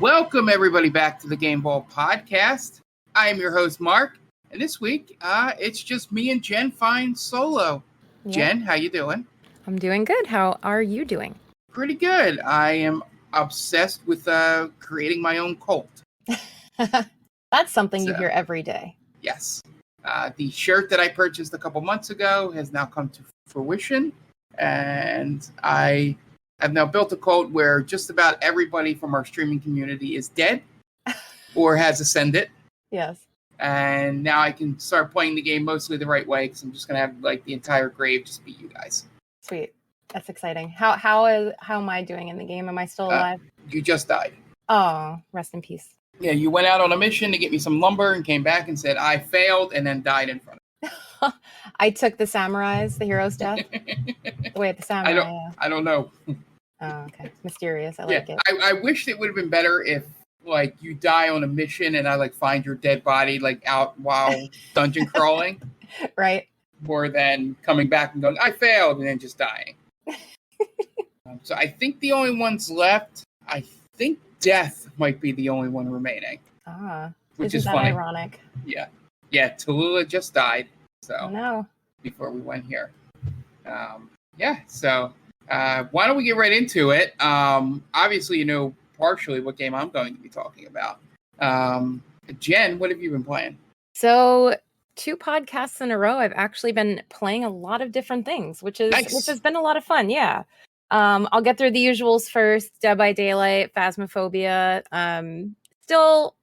Welcome, everybody, back to the Game Ball Podcast. I am your host, Mark, and this week, it's just me and Jen Fine solo. Yeah. Jen, how you doing? I'm doing good. How are you doing? Pretty good. I am obsessed with creating my own cult. That's something you hear every day. Yes. The shirt that I purchased a couple months ago has now come to fruition, and I have now built a cult where just about everybody from our streaming community is dead or has ascended. Yes. And now I can start playing the game mostly the right way because I'm just going to have like the entire grave just beat you guys. Sweet. That's exciting. How am I doing in the game? Am I still alive? You just died. Oh, rest in peace. Yeah, you went out on a mission to get me some lumber and came back and said, I failed, and then died in front of me. I took the samurai's, the hero's death. Wait, the samurai. I don't know. Oh, okay. Mysterious. I like it. I wish it would have been better if, like, you die on a mission and I, like, find your dead body, like, out while dungeon crawling. Right. More than coming back and going, I failed, and then just dying. So I think the only ones left, I think death might be the only one remaining. Which is funny. Ironic. Yeah. Yeah, Tallulah just died. So oh, no. Before we went here. So why don't we get right into it? Obviously, you know partially what game I'm going to be talking about. Jen, what have you been playing? So 2 podcasts in a row, I've actually been playing a lot of different things, which has been a lot of fun. Yeah. I'll get through the usuals first. Dead by Daylight, Phasmophobia. Still,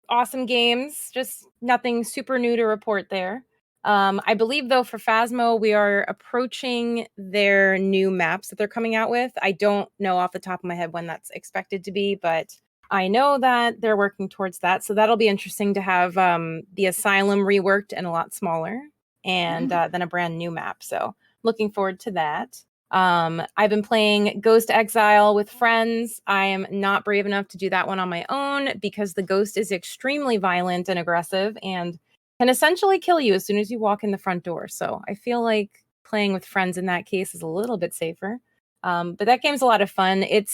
awesome games. Just nothing super new to report there. I believe, though, for Phasmo, we are approaching their new maps that they're coming out with. I don't know off the top of my head when that's expected to be, but I know that they're working towards that. So that'll be interesting to have the Asylum reworked and a lot smaller, and then a brand new map. So looking forward to that. I've been playing Ghost Exile with friends. I am not brave enough to do that one on my own because the ghost is extremely violent and aggressive and can essentially kill you as soon as you walk in the front door. So I feel like playing with friends in that case is a little bit safer. But that game's a lot of fun. It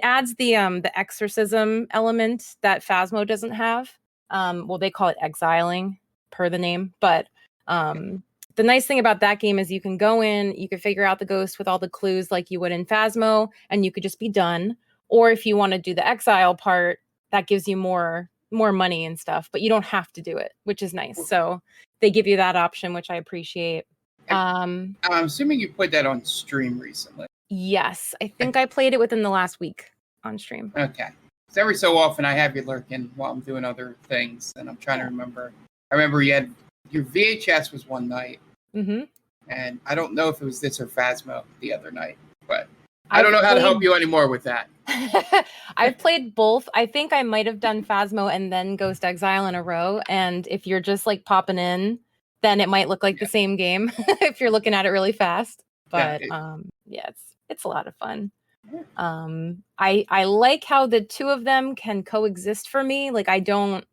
adds the exorcism element that Phasmo doesn't have. Well, they call it exiling per the name, but the nice thing about that game is you can go in, you can figure out the ghost with all the clues like you would in Phasmo, and you could just be done. Or if you want to do the exile part, that gives you more money and stuff, but you don't have to do it, which is nice. So they give you that option, which I appreciate. I'm assuming you played that on stream recently. Yes, I think I played it within the last week on stream. Okay. So every so often I have you lurking while I'm doing other things, and I'm trying to remember. I remember you had your VHS was one night. Mm-hmm. And I don't know if it was this or Phasmo the other night, but I don't know how to help you anymore with that. I've played both. I think I might have done Phasmo and then Ghost Exile in a row. And if you're just like popping in, then it might look like the same game if you're looking at it really fast. But it's a lot of fun. I like how the two of them can coexist for me. Like I don't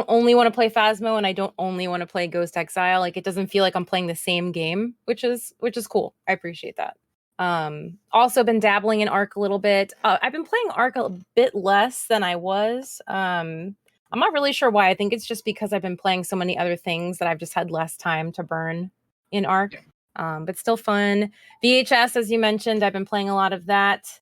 only want to play Phasmo and I don't only want to play Ghost Exile. Like it doesn't feel like I'm playing the same game, which is cool. I appreciate that. Also been dabbling in Ark a little bit. I've been playing Ark a bit less than I was. I'm not really sure why. I think it's just because I've been playing so many other things that I've just had less time to burn in Ark. But still fun. VHS, as you mentioned, I've been playing a lot of that.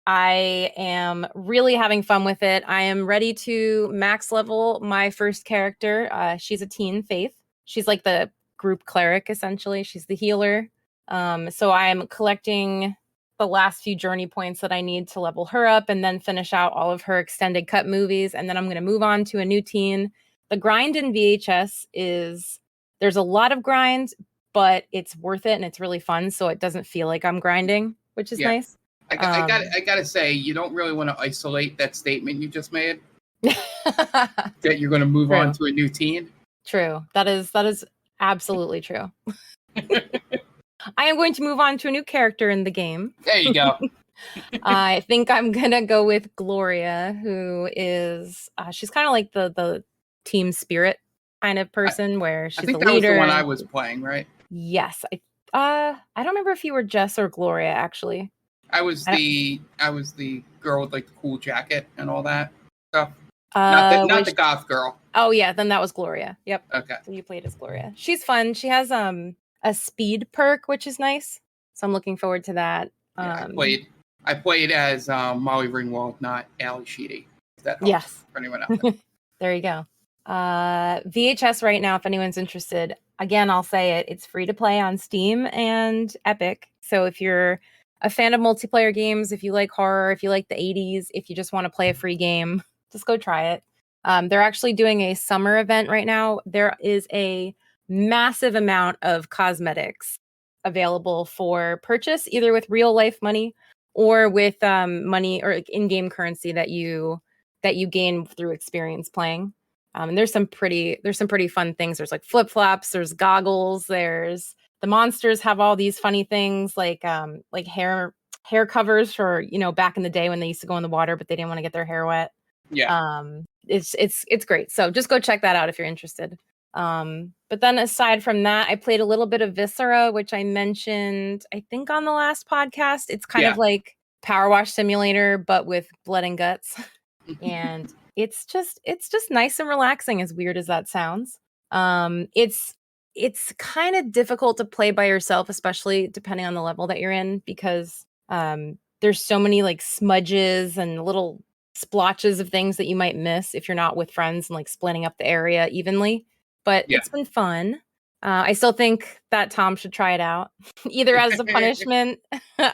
I am really having fun with it. I am ready to max level my first character. She's a teen, Faith. She's like the group cleric, essentially. She's the healer. So I'm collecting the last few journey points that I need to level her up and then finish out all of her extended cut movies. And then I'm going to move on to a new teen. The grind in VHS there's a lot of grind, but it's worth it and it's really fun. So it doesn't feel like I'm grinding, which is nice. I gotta say, you don't really want to isolate that statement you just made. That you're going to move on to a new teen. True. That is absolutely true. I am going to move on to a new character in the game. There you go. I think I'm going to go with Gloria, who is, she's kind of like the team spirit kind of person where she's the leader. I think that was the one I was playing, right? Yes. I don't remember if you were Jess or Gloria, actually. I was the girl with like the cool jacket and all that stuff. Not the goth girl. Oh yeah, then that was Gloria. Yep. Okay. So you played as Gloria. She's fun. She has a speed perk, which is nice. So I'm looking forward to that. Yeah, I played as Molly Ringwald, not Ali Sheedy. That helps. Yes. For anyone out there. There you go. VHS right now, if anyone's interested, again, I'll say it. It's free to play on Steam and Epic. So if you're a fan of multiplayer games, if you like horror, if you like the 80s, if you just want to play a free game, just go try it. They're actually doing a summer event right now. There is a massive amount of cosmetics available for purchase, either with real life money or with money or in-game currency that you gain through experience playing. And there's some pretty fun things. There's like flip-flops, there's goggles, there's the monsters have all these funny things like hair covers for, back in the day when they used to go in the water but they didn't want to get their hair wet. Yeah. It's great. So just go check that out if you're interested. But then aside from that, I played a little bit of Viscera, which I mentioned, I think on the last podcast. It's kind of like Power Wash Simulator, but with blood and guts. And it's just nice and relaxing, as weird as that sounds. It's kind of difficult to play by yourself, especially depending on the level that you're in, because there's so many like smudges and little splotches of things that you might miss if you're not with friends and like splitting up the area evenly. But it's been fun. I still think that Tom should try it out, either as a punishment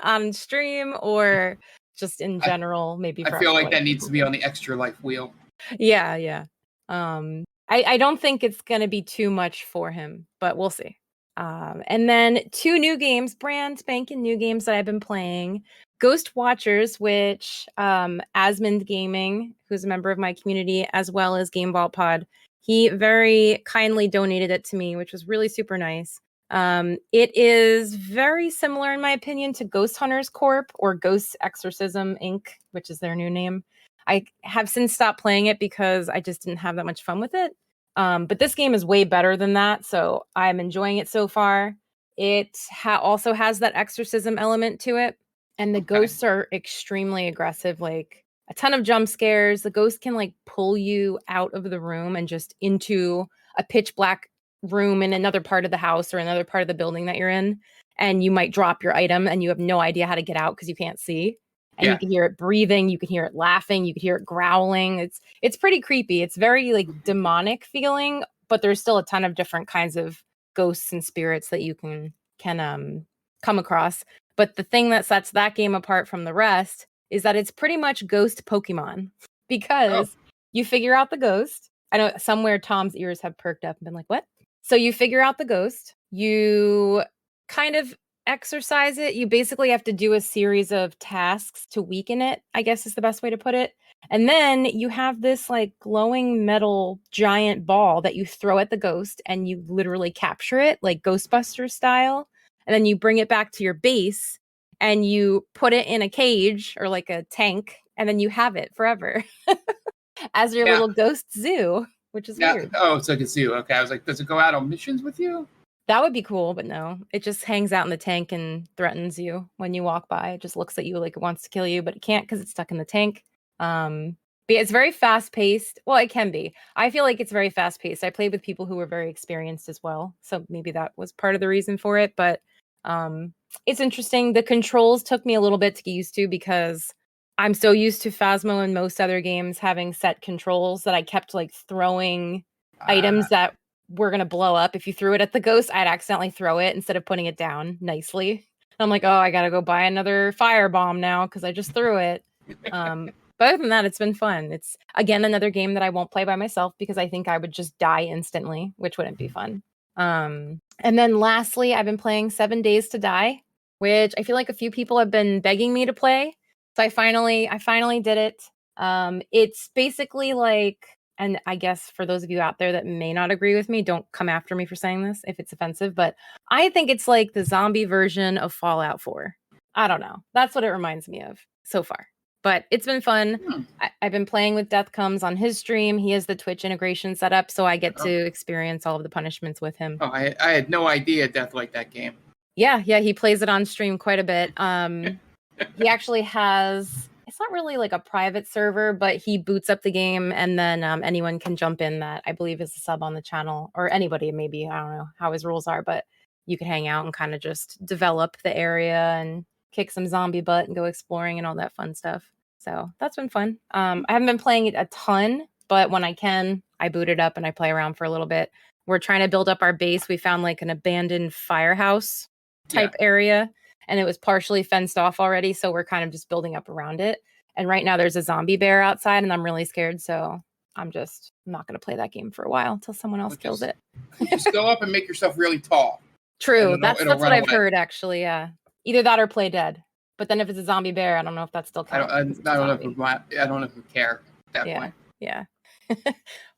on stream or just in general, maybe. I feel like that needs to be on the extra life wheel. Yeah. I don't think it's going to be too much for him, but we'll see. And then 2 new games, brand spanking new games that I've been playing. Ghost Watchers, which Asmund Gaming, who's a member of my community, as well as Game Vault Pod, he very kindly donated it to me, which was really super nice. It is very similar, in my opinion, to Ghost Hunters Corp. or Ghost Exorcism Inc., which is their new name. I have since stopped playing it because I just didn't have that much fun with it. But this game is way better than that, so I'm enjoying it so far. It also has that exorcism element to it, and the ghosts are extremely aggressive, like a ton of jump scares. The ghost can like pull you out of the room and just into a pitch black room in another part of the house or another part of the building that you're in, and you might drop your item and you have no idea how to get out because you can't see. And you can hear it breathing, you can hear it laughing, you can hear it growling. It's pretty creepy. It's very like demonic feeling, but there's still a ton of different kinds of ghosts and spirits that you can come across. But the thing that sets that game apart from the rest is that it's pretty much ghost Pokemon, because you figure out the ghost. I know somewhere Tom's ears have perked up and been like, what? So you figure out the ghost, you kind of exercise it. You basically have to do a series of tasks to weaken it, I guess is the best way to put it. And then you have this like glowing metal giant ball that you throw at the ghost, and you literally capture it like Ghostbusters style. And then you bring it back to your base and you put it in a cage or like a tank, and then you have it forever as your little ghost zoo, which is weird. Oh, it's like a zoo. Okay. I was like, does it go out on missions with you? That would be cool, but no. It just hangs out in the tank and threatens you when you walk by. It just looks at you like it wants to kill you, but it can't because it's stuck in the tank. But it's very fast-paced. Well, it can be. I feel like it's very fast-paced. I played with people who were very experienced as well, so maybe that was part of the reason for it. But it's interesting. The controls took me a little bit to get used to, because I'm so used to Phasmo and most other games having set controls that I kept like throwing items that were going to blow up. If you threw it at the ghost, I'd accidentally throw it instead of putting it down nicely. And I'm like, oh, I got to go buy another firebomb now because I just threw it. But other than that, it's been fun. It's, again, another game that I won't play by myself because I think I would just die instantly, which wouldn't be fun. And then lastly, I've been playing 7 Days to Die, which I feel like a few people have been begging me to play. So I finally did it. It's basically like, and I guess for those of you out there that may not agree with me, don't come after me for saying this if it's offensive, but I think it's like the zombie version of Fallout 4. I don't know. That's what it reminds me of so far. But it's been fun. I've been playing with Death Comes on his stream. He has the Twitch integration set up, so I get to experience all of the punishments with him. Oh, I had no idea Death liked that game. Yeah, he plays it on stream quite a bit. He actually has, is it's not really like a private server, but he boots up the game, and then anyone can jump in that I believe is a sub on the channel, or anybody maybe. I don't know how his rules are, but you can hang out and kind of just develop the area and kick some zombie butt and go exploring and all that fun stuff. So that's been fun. I haven't been playing it a ton, but when I can, I boot it up and I play around for a little bit. We're trying to build up our base. We found like an abandoned firehouse type area, and it was partially fenced off already, so we're kind of just building up around it. And right now there's a zombie bear outside, and I'm really scared, so I'm not going to play that game for a while until someone else kills it. Just go up and make yourself really tall. True. That's what I've heard, actually, yeah. Either that or play dead. But then if it's a zombie bear, I don't know if that still counts. I don't know if we care at that point. Yeah.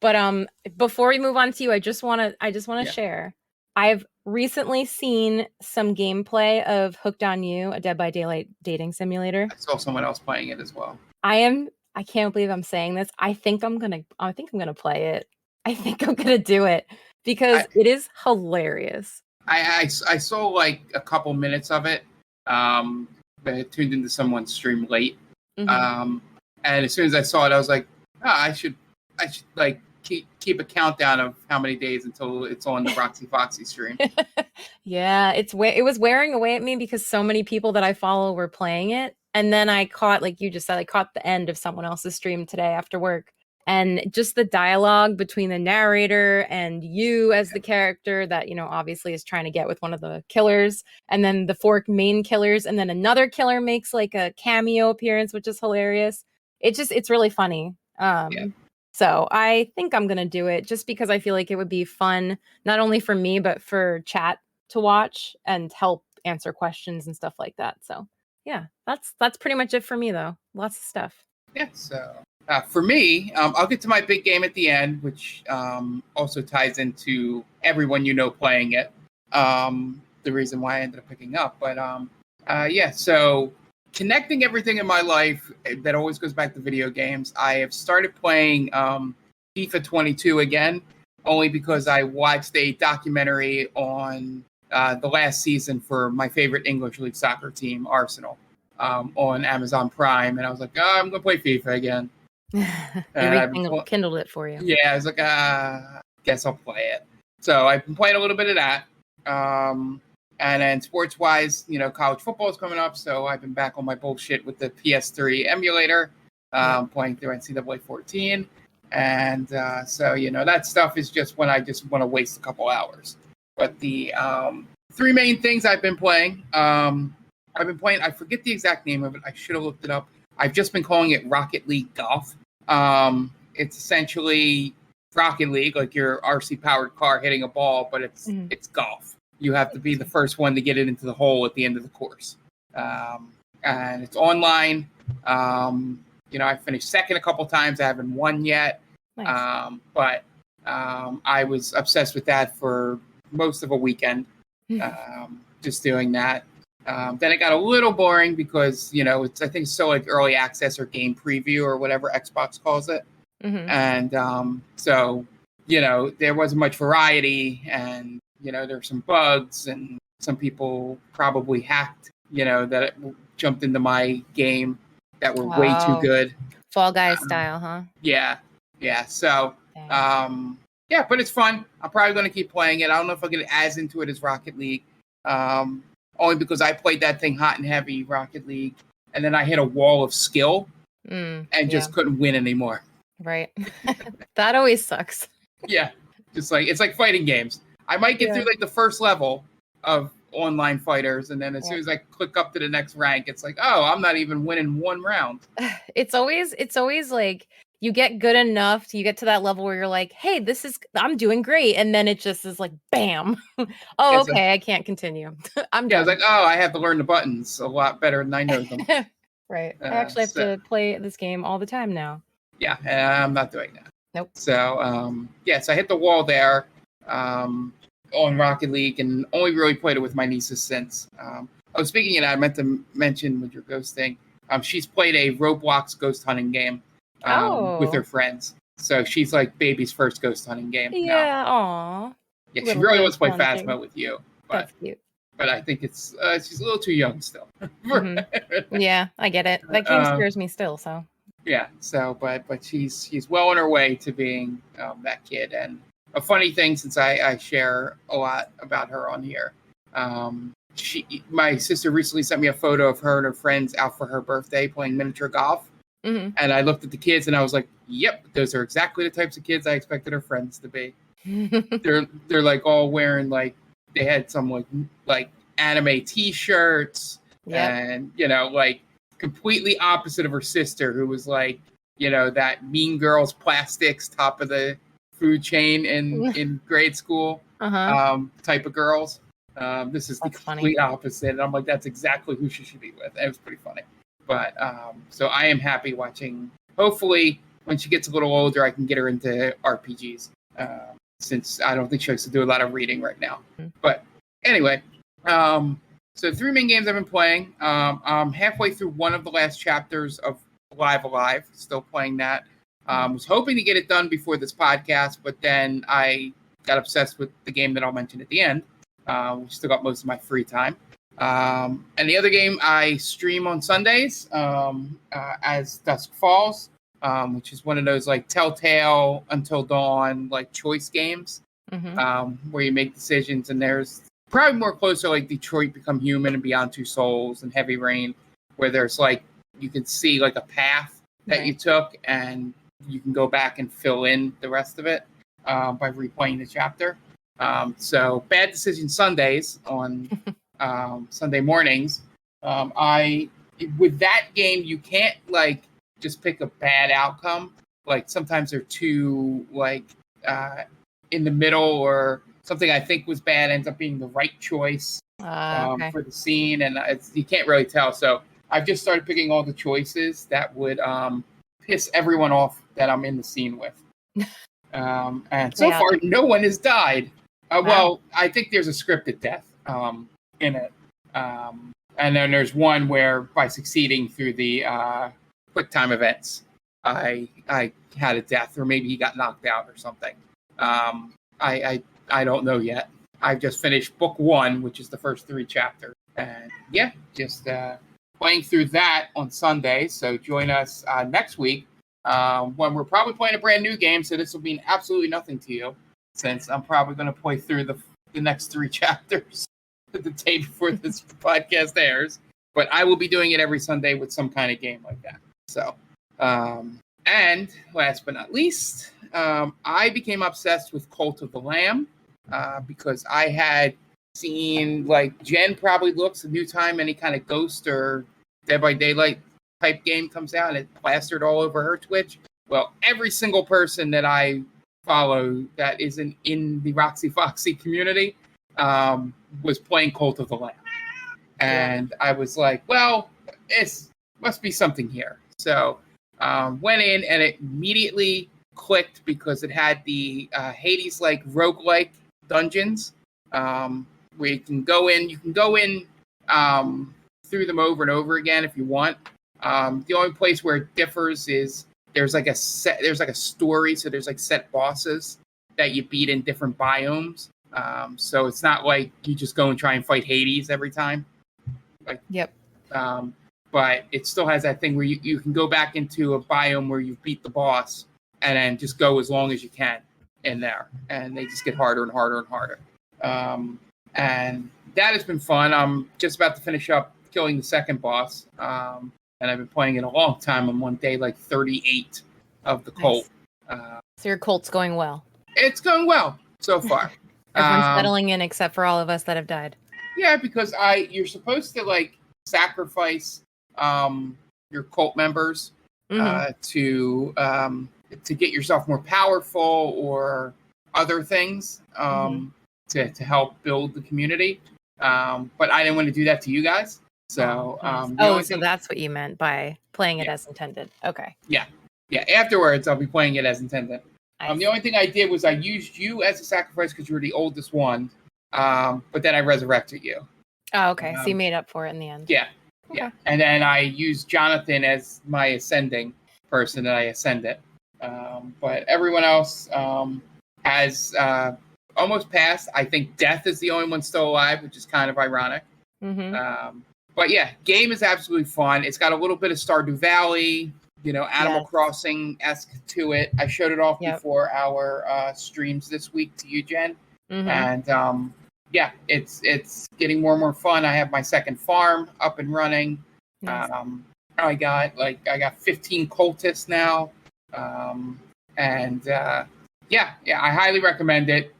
But before we move on to you, I just want to share. I've recently seen some gameplay of Hooked on You, a Dead by Daylight dating simulator. I saw someone else playing it as well. I can't believe I'm saying this. I think I'm gonna play it. I think I'm gonna do it because it is hilarious. I saw like a couple minutes of it. But I tuned into someone's stream late. Mm-hmm. And as soon as I saw it, I was like, I should like keep a countdown of how many days until it's on the Roxy Foxy stream. Yeah, it was wearing away at me because so many people that I follow were playing it. And then I caught, like you just said, I caught the end of someone else's stream today after work. And just the dialogue between the narrator and you as the character that, obviously is trying to get with one of the killers, and then the 4 main killers, and then another killer makes like a cameo appearance, which is hilarious. It's really funny. So I think I'm going to do it just because I feel like it would be fun, not only for me, but for chat to watch and help answer questions and stuff like that. So yeah, that's pretty much it for me though. Lots of stuff. Yeah. So for me, I'll get to my big game at the end, which also ties into everyone playing it. The reason why I ended up picking up. But so connecting everything in my life that always goes back to video games. I have started playing FIFA 22 again, only because I watched a documentary on the last season for my favorite English league soccer team, Arsenal, on Amazon Prime. And I was like, I'm going to play FIFA again. And kindled it for you. Yeah, I was like, guess I'll play it. So I've been playing a little bit of that. And then sports-wise, college football is coming up, so I've been back on my bullshit with the PS3 emulator, playing through NCAA 14. And so, that stuff is just when I just want to waste a couple hours. But the 3 main things I've been playing, I forget the exact name of it. I should have looked it up. I've just been calling it Rocket League Golf. It's essentially Rocket League, like your RC-powered car hitting a ball, but it's golf. You have to be the first one to get it into the hole at the end of the course. And it's online. I finished second a couple times. I haven't won yet. Nice. But I was obsessed with that for most of a weekend, just doing that. Then it got a little boring because, I think it's still like early access or game preview or whatever Xbox calls it. Mm-hmm. And so, there wasn't much variety, and there's some bugs, and some people probably hacked, that jumped into my game that were way too good. Fall Guy style, huh? Yeah. So, but it's fun. I'm probably going to keep playing it. I don't know if I'll get as into it as Rocket League, only because I played that thing hot and heavy, Rocket League, and then I hit a wall of skill and just couldn't win anymore. Right. That always sucks. Yeah. It's like fighting games. I might get through like the first level of online fighters, and then as soon as I click up to the next rank, it's like, I'm not even winning one round. It's always like you get good enough to you get to that level where you're like, hey, I'm doing great, and then it just is like, bam. I can't continue. I'm done. I was like, I have to learn the buttons a lot better than I know them. Right. I actually have to play this game all the time now. Yeah, I'm not doing that. Nope. So so I hit the wall there. On Rocket League, and only really played it with my nieces since. Speaking of that, I meant to mention with your ghost thing, she's played a Roblox ghost hunting game with her friends. So she's like baby's first ghost hunting game. Yeah, aw. Yeah, she really wants to play Phasma with you. But, that's cute. but I think it's she's a little too young still. Yeah, I get it. That game scares me still. So yeah, so but she's well on her way to being that kid. And a funny thing, since I share a lot about her on here, my sister recently sent me a photo of her and her friends out for her birthday playing miniature golf. And I looked at the kids and I was like, yep, those are exactly the types of kids I expected her friends to be. They're like all wearing like, they had some like anime t-shirts and, like completely opposite of her sister, who was like, that Mean Girls plastics top of the food chain in grade school type of girls. This is the complete opposite. And I'm like, that's exactly who she should be with. And it was pretty funny. But so I am happy watching. Hopefully, when she gets a little older, I can get her into RPGs. Since I don't think she likes to do a lot of reading right now. But anyway, so 3 main games I've been playing. I'm halfway through one of the last chapters of Lavallette. Still playing that. Was hoping to get it done before this podcast, but then I got obsessed with the game that I'll mention at the end. We still got most of my free time. And the other game I stream on Sundays as Dusk Falls, which is one of those like Telltale Until Dawn like choice games where you make decisions. And there's probably more closer like Detroit Become Human and Beyond Two Souls and Heavy Rain, where there's like you can see like a path that you took and you can go back and fill in the rest of it by replaying the chapter. So Bad Decision Sundays on Sunday mornings. With that game, you can't like just pick a bad outcome. Like sometimes they're too like in the middle, or something I think was bad ends up being the right choice for the scene, and you can't really tell. So I've just started picking all the choices that would piss everyone off that I'm in the scene with. And so far, no one has died. Well, I think there's a scripted death in it. And then there's one where by succeeding through the quick time events, I had a death, or maybe he got knocked out or something. I don't know yet. I've just finished book 1, which is the first 3 chapters. And yeah, just playing through that on Sunday. So join us next week when we're probably playing a brand new game. So this will mean absolutely nothing to you, since I'm probably going to play through the next 3 chapters the day before this podcast airs. But I will be doing it every Sunday with some kind of game like that. So, and last but not least, I became obsessed with Cult of the Lamb because I had seen, like, Jen probably looks a new time any kind of Ghost or Dead by Daylight type game comes out, and it plastered all over her Twitch. Well, every single person that I follow that isn't in the Roxy Foxy community was playing Cult of the Lamb. And I was like, well, it must be something here. So went in, and it immediately clicked because it had the Hades-like roguelike dungeons where you can go in through them over and over again if you want. The only place where it differs is there's like a story, so there's like set bosses that you beat in different biomes. So it's not like you just go and try and fight Hades every time. But it still has that thing where you can go back into a biome where you've beat the boss and then just go as long as you can in there. And they just get harder and harder and harder. And that has been fun. I'm just about to finish up killing the second boss. And I've been playing it a long time. I'm on day like 38 of the cult. So your cult's going well. It's going well so far. Everyone's settling in except for all of us that have died. Yeah, because you're supposed to like sacrifice your cult members to get yourself more powerful or other things to help build the community. But I didn't want to do that to you guys. So so that's what you meant by playing it as intended. Okay. Yeah. Afterwards, I'll be playing it as intended. The only thing I did was I used you as a sacrifice because you were the oldest one. But then I resurrected you. Oh, okay. So you made up for it in the end. Yeah. Okay. Yeah. And then I used Jonathan as my ascending person that I ascended. But everyone else has almost passed. I think Death is the only one still alive, which is kind of ironic. But yeah, game is absolutely fun. It's got a little bit of Stardew Valley, Animal Crossing-esque to it. I showed it off before our streams this week to you, Jen. And yeah, it's getting more and more fun. I have my second farm up and running. Nice. I got 15 cultists now. Yeah, I highly recommend it.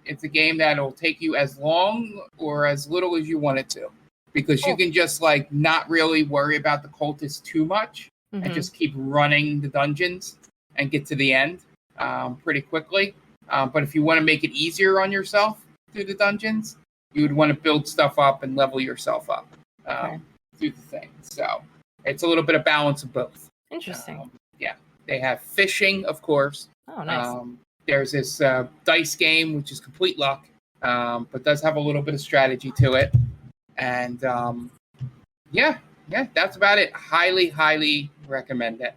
It's a game that'll take you as long or as little as you want it to, because you can just not really worry about the cultists too much and just keep running the dungeons and get to the end pretty quickly. But if you want to make it easier on yourself through the dungeons, you would want to build stuff up and level yourself up through the thing. So it's a little bit of balance of both. Interesting. Yeah. They have fishing, of course. Oh, nice. There's this dice game, which is complete luck, but does have a little bit of strategy to it. And yeah, that's about it. Highly, highly recommend it.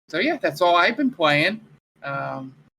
So yeah, that's all I've been playing.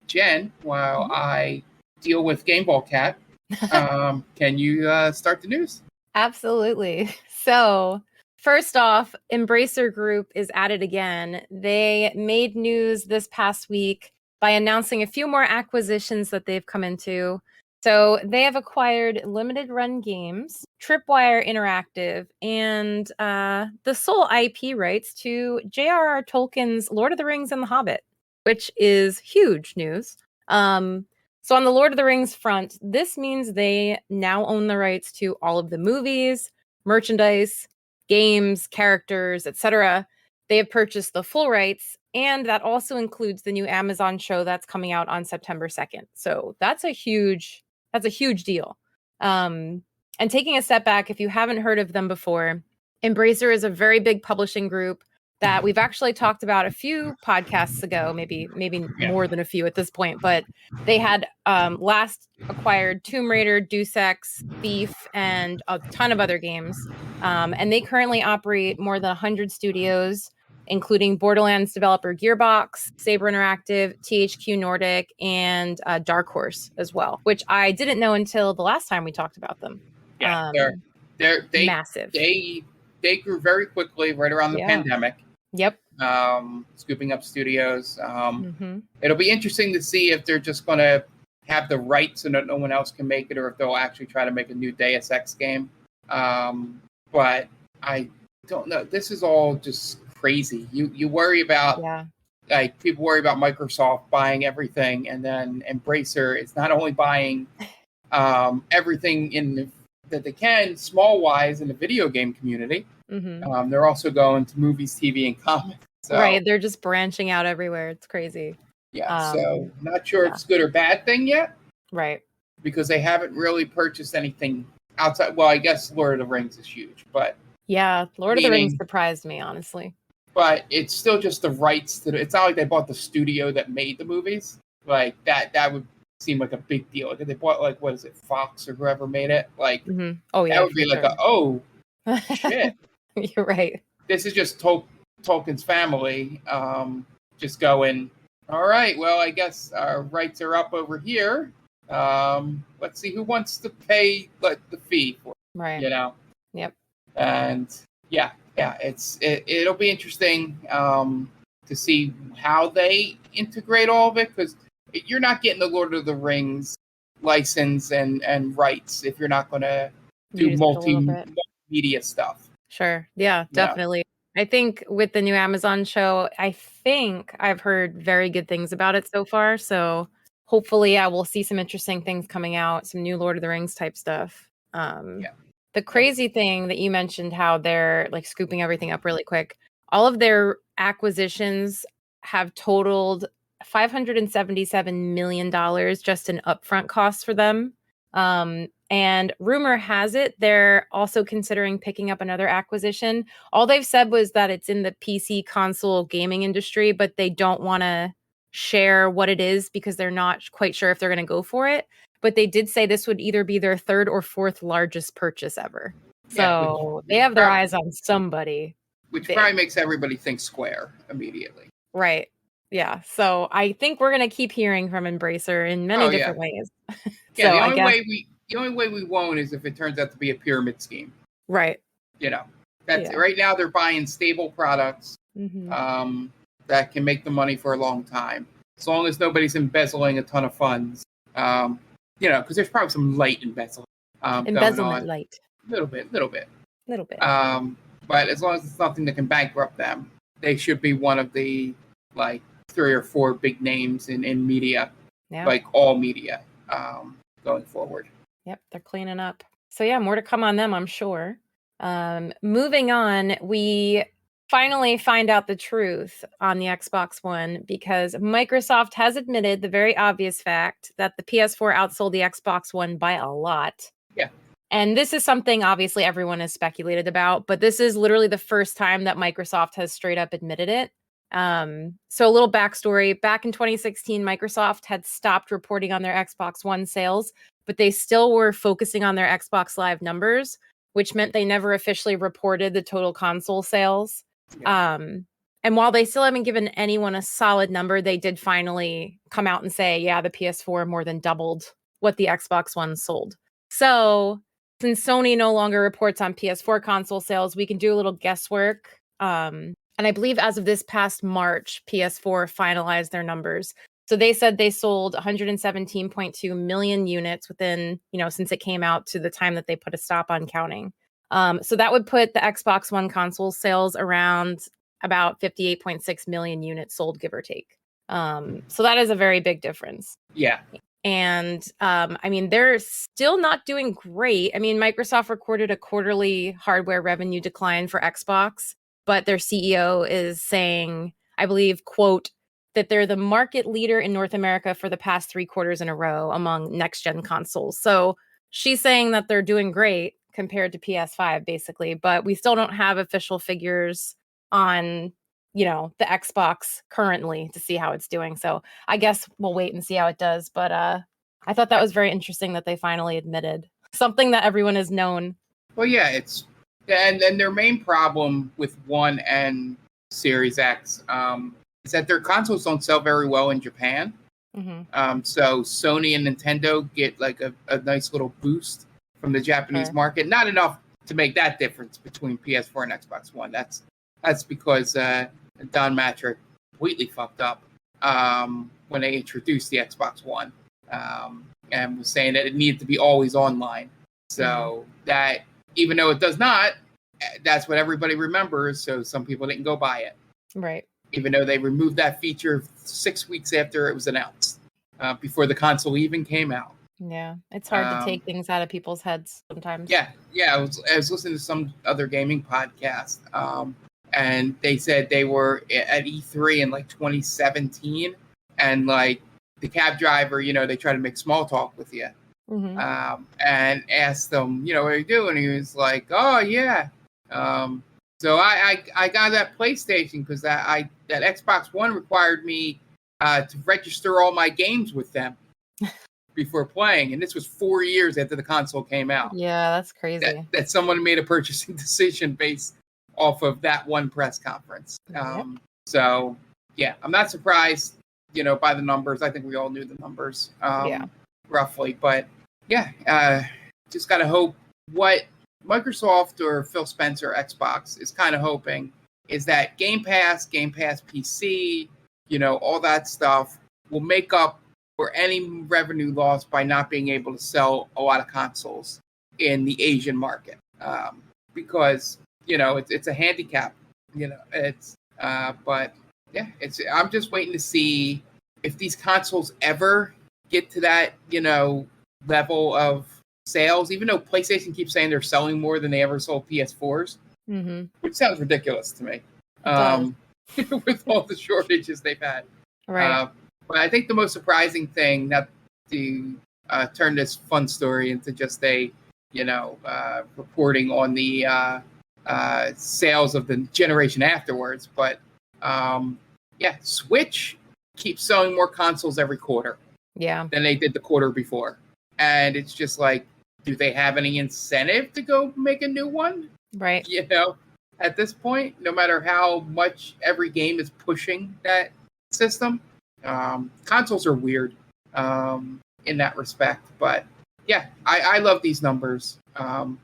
Jen, while I deal with Game Ball Cat, can you start the news? Absolutely. So first off, Embracer Group is at it again. They made news this past week by announcing a few more acquisitions that they've come into. So they have acquired Limited Run Games, Tripwire Interactive, and the sole IP rights to J.R.R. Tolkien's Lord of the Rings and The Hobbit, which is huge news. So on the Lord of the Rings front, this means they now own the rights to all of the movies, merchandise, games, characters, etc. They have purchased the full rights, and that also includes the new Amazon show that's coming out on September 2nd. So that's a huge deal. And taking a step back, if you haven't heard of them before, Embracer is a very big publishing group that we've actually talked about a few podcasts ago, maybe more than a few at this point, but they had last acquired Tomb Raider, Deus Ex, Thief, and a ton of other games. And they currently operate more than 100 studios, including Borderlands developer Gearbox, Saber Interactive, THQ Nordic, and Dark Horse as well, which I didn't know until the last time we talked about them. Yeah, they're massive. They grew very quickly right around the pandemic. Yep. Scooping up studios. It'll be interesting to see if they're just going to have the rights so that no one else can make it, or if they'll actually try to make a new Deus Ex game. But I don't know. This is all just crazy. You worry about people worry about Microsoft buying everything, and then Embracer is not only buying everything that they can small wise in the video game community. They're also going to movies, TV, and comics. So, right, they're just branching out everywhere. It's crazy. Yeah, so not sure it's good or bad thing yet. Right. Because they haven't really purchased anything outside. Well, I guess Lord of the Rings is huge, but yeah, Lord of the Rings surprised me, honestly. But it's still just the rights to it's not like they bought the studio that made the movies. Like that would seem like a big deal. Like if they bought what is it, Fox or whoever made it? Like oh yeah, that would be like shit. You're right. This is just Tolkien's family just going, all right, well, I guess our rights are up over here. Let's see who wants to pay the fee for it, right. Yep. And it'll be interesting to see how they integrate all of it, because you're not getting the Lord of the Rings license and rights if you're not going to do multimedia stuff. Sure. Yeah, definitely. I think with the new Amazon show, I think I've heard very good things about it so far. So hopefully I will see some interesting things coming out, some new Lord of the Rings type stuff. The crazy thing that you mentioned, how they're scooping everything up really quick. All of their acquisitions have totaled $577 million just in upfront costs for them. And rumor has it they're also considering picking up another acquisition. All they've said was that it's in the PC console gaming industry, but they don't want to share what it is because they're not quite sure if they're going to go for it. But they did say this would either be their third or fourth largest purchase ever. So they have their eyes on somebody. Which probably makes everybody think Square immediately. Right. Yeah. So I think we're gonna keep hearing from Embracer in many different ways. Yeah, the only way we won't is if it turns out to be a pyramid scheme. Right. That's right now they're buying stable products that can make the money for a long time. As long as nobody's embezzling a ton of funds. Because there's probably some light embezzlement going on. Light. Little bit. But as long as it's nothing that can bankrupt them, they should be one of the 3 or 4 big names in media, all media, going forward. Yep, they're cleaning up. So yeah, more to come on them, I'm sure. Moving on, we finally find out the truth on the Xbox One because Microsoft has admitted the very obvious fact that the PS4 outsold the Xbox One by a lot. Yeah. And this is something obviously everyone has speculated about, but this is literally the first time that Microsoft has straight up admitted it. So a little backstory. Back in 2016, Microsoft had stopped reporting on their Xbox One sales, but they still were focusing on their Xbox Live numbers, which meant they never officially reported the total console sales. Yeah. And while they still haven't given anyone a solid number, they did finally come out and say, yeah, the PS4 more than doubled what the Xbox One sold. So since Sony no longer reports on PS4 console sales, we can do a little guesswork. And I believe as of this past March, PS4 finalized their numbers. So they said they sold 117.2 million units within, since it came out to the time that they put a stop on counting. So that would put the Xbox One console sales around about 58.6 million units sold, give or take. So that is a very big difference. Yeah. And they're still not doing great. Microsoft recorded a quarterly hardware revenue decline for Xbox, but their CEO is saying, I believe, quote, that they're the market leader in North America for the past 3 quarters in a row among next-gen consoles. So she's saying that they're doing great compared to PS5, basically, but we still don't have official figures on, the Xbox currently to see how it's doing. So I guess we'll wait and see how it does. But I thought that was very interesting that they finally admitted something that everyone has known. Well, yeah, and their main problem with One and Series X is that their consoles don't sell very well in Japan. Mm-hmm. So Sony and Nintendo get a nice little boost from the Japanese market. Not enough to make that difference between PS4 and Xbox One. That's because Don Matrick completely fucked up when they introduced the Xbox One and was saying that it needed to be always online. So that, even though it does not, that's what everybody remembers. So some people didn't go buy it. Right. Even though they removed that feature 6 weeks after it was announced, before the console even came out. Yeah, it's hard to take things out of people's heads sometimes. Yeah. I was listening to some other gaming podcast, and they said they were at E3 in 2017, and the cab driver, they try to make small talk with you, and asked them, what are you doing? He was like, oh yeah. So I got that PlayStation because that Xbox One required me to register all my games with them before playing, and this was 4 years after the console came out. Yeah, that's crazy. That someone made a purchasing decision based off of that one press conference. So yeah, I'm not surprised, by the numbers. I think we all knew the numbers, roughly, but yeah, just gotta hope what Microsoft or Phil Spencer Xbox is kind of hoping is that Game Pass PC, all that stuff will make up for any revenue loss by not being able to sell a lot of consoles in the Asian market. Because, it's a handicap, but yeah, I'm just waiting to see if these consoles ever get to that, level of sales, even though PlayStation keeps saying they're selling more than they ever sold PS4s, which sounds ridiculous to me, with all the shortages they've had. Right. But I think the most surprising thing, not to turn this fun story into just a, reporting on the sales of the generation afterwards, but Switch keeps selling more consoles every quarter than they did the quarter before. And it's just do they have any incentive to go make a new one? Right. At this point, no matter how much every game is pushing that system. Consoles are weird in that respect, but yeah, I love these numbers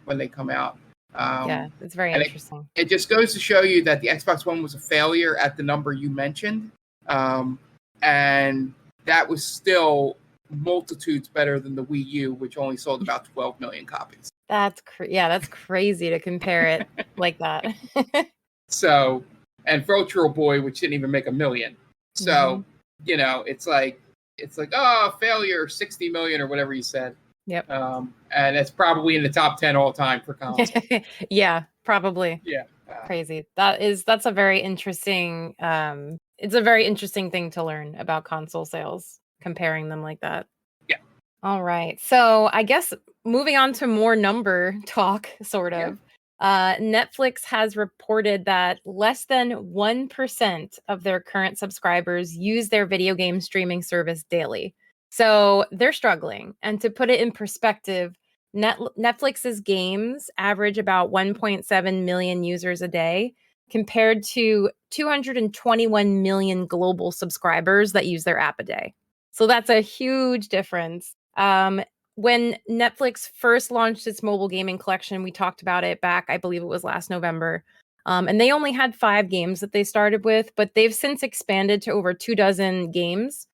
when they come out. Yeah, it's very interesting. It just goes to show you that the Xbox One was a failure at the number you mentioned, and that was still multitudes better than the Wii U, which only sold about 12 million copies. That's that's crazy to compare it like that. So, and Virtual Boy, which didn't even make $1 million. So, you know, it's like, oh, failure, 60 million or whatever you said. Yep. And it's probably in the top 10 all time for console. Yeah, probably. Yeah. Crazy. That's a very interesting, it's a very interesting thing to learn about console sales, comparing them like that. Yeah. All right. So I guess moving on to more number talk, sort of. Yeah. Netflix has reported that less than 1% of their current subscribers use their video game streaming service daily. So they're struggling. And to put it in perspective, Netflix's games average about 1.7 million users a day, compared to 221 million global subscribers that use their app a day. So that's a huge difference. When Netflix first launched its mobile gaming collection, we talked about it back, I believe it was last November. And they only had 5 games that they started with, but they've since expanded to over 24 games.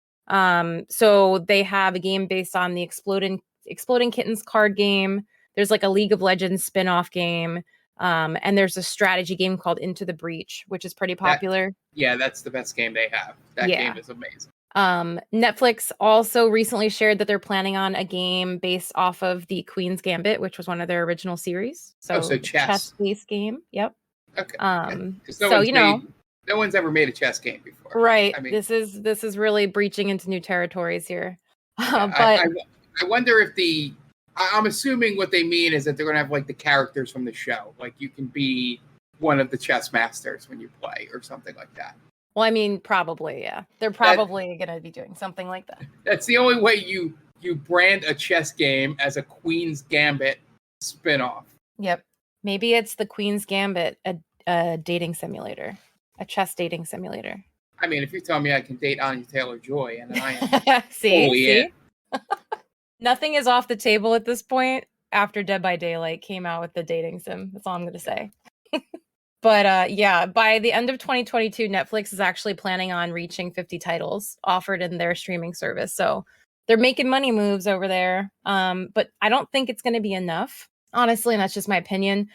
So they have a game based on the Exploding Kittens card game. There's like a League of Legends spin-off game. And there's a strategy game called Into the Breach, which is pretty popular. That's the best game they have. That game is amazing. Netflix also recently shared that they're planning on a game based off of the Queen's Gambit, which was one of their original series. So chess-based game. Yep. Okay. No one's ever made a chess game before. Right. I mean, this is really breaching into new territories here. But I wonder if I'm assuming what they mean is that they're going to have like the characters from the show. Like you can be one of the chess masters when you play or something like that. Well, I mean, probably, yeah. They're probably going to be doing something like that. That's the only way you brand a chess game as a Queen's Gambit spinoff. Yep. Maybe it's the Queen's Gambit, a dating simulator, a chess dating simulator. I mean, if you're telling me I can date Anya Taylor-Joy, and I am see? Nothing is off the table at this point after Dead by Daylight came out with the dating sim. That's all I'm going to say. But by the end of 2022, Netflix is actually planning on reaching 50 titles offered in their streaming service. So they're making money moves over there. But I don't think it's going to be enough, honestly, and that's just my opinion.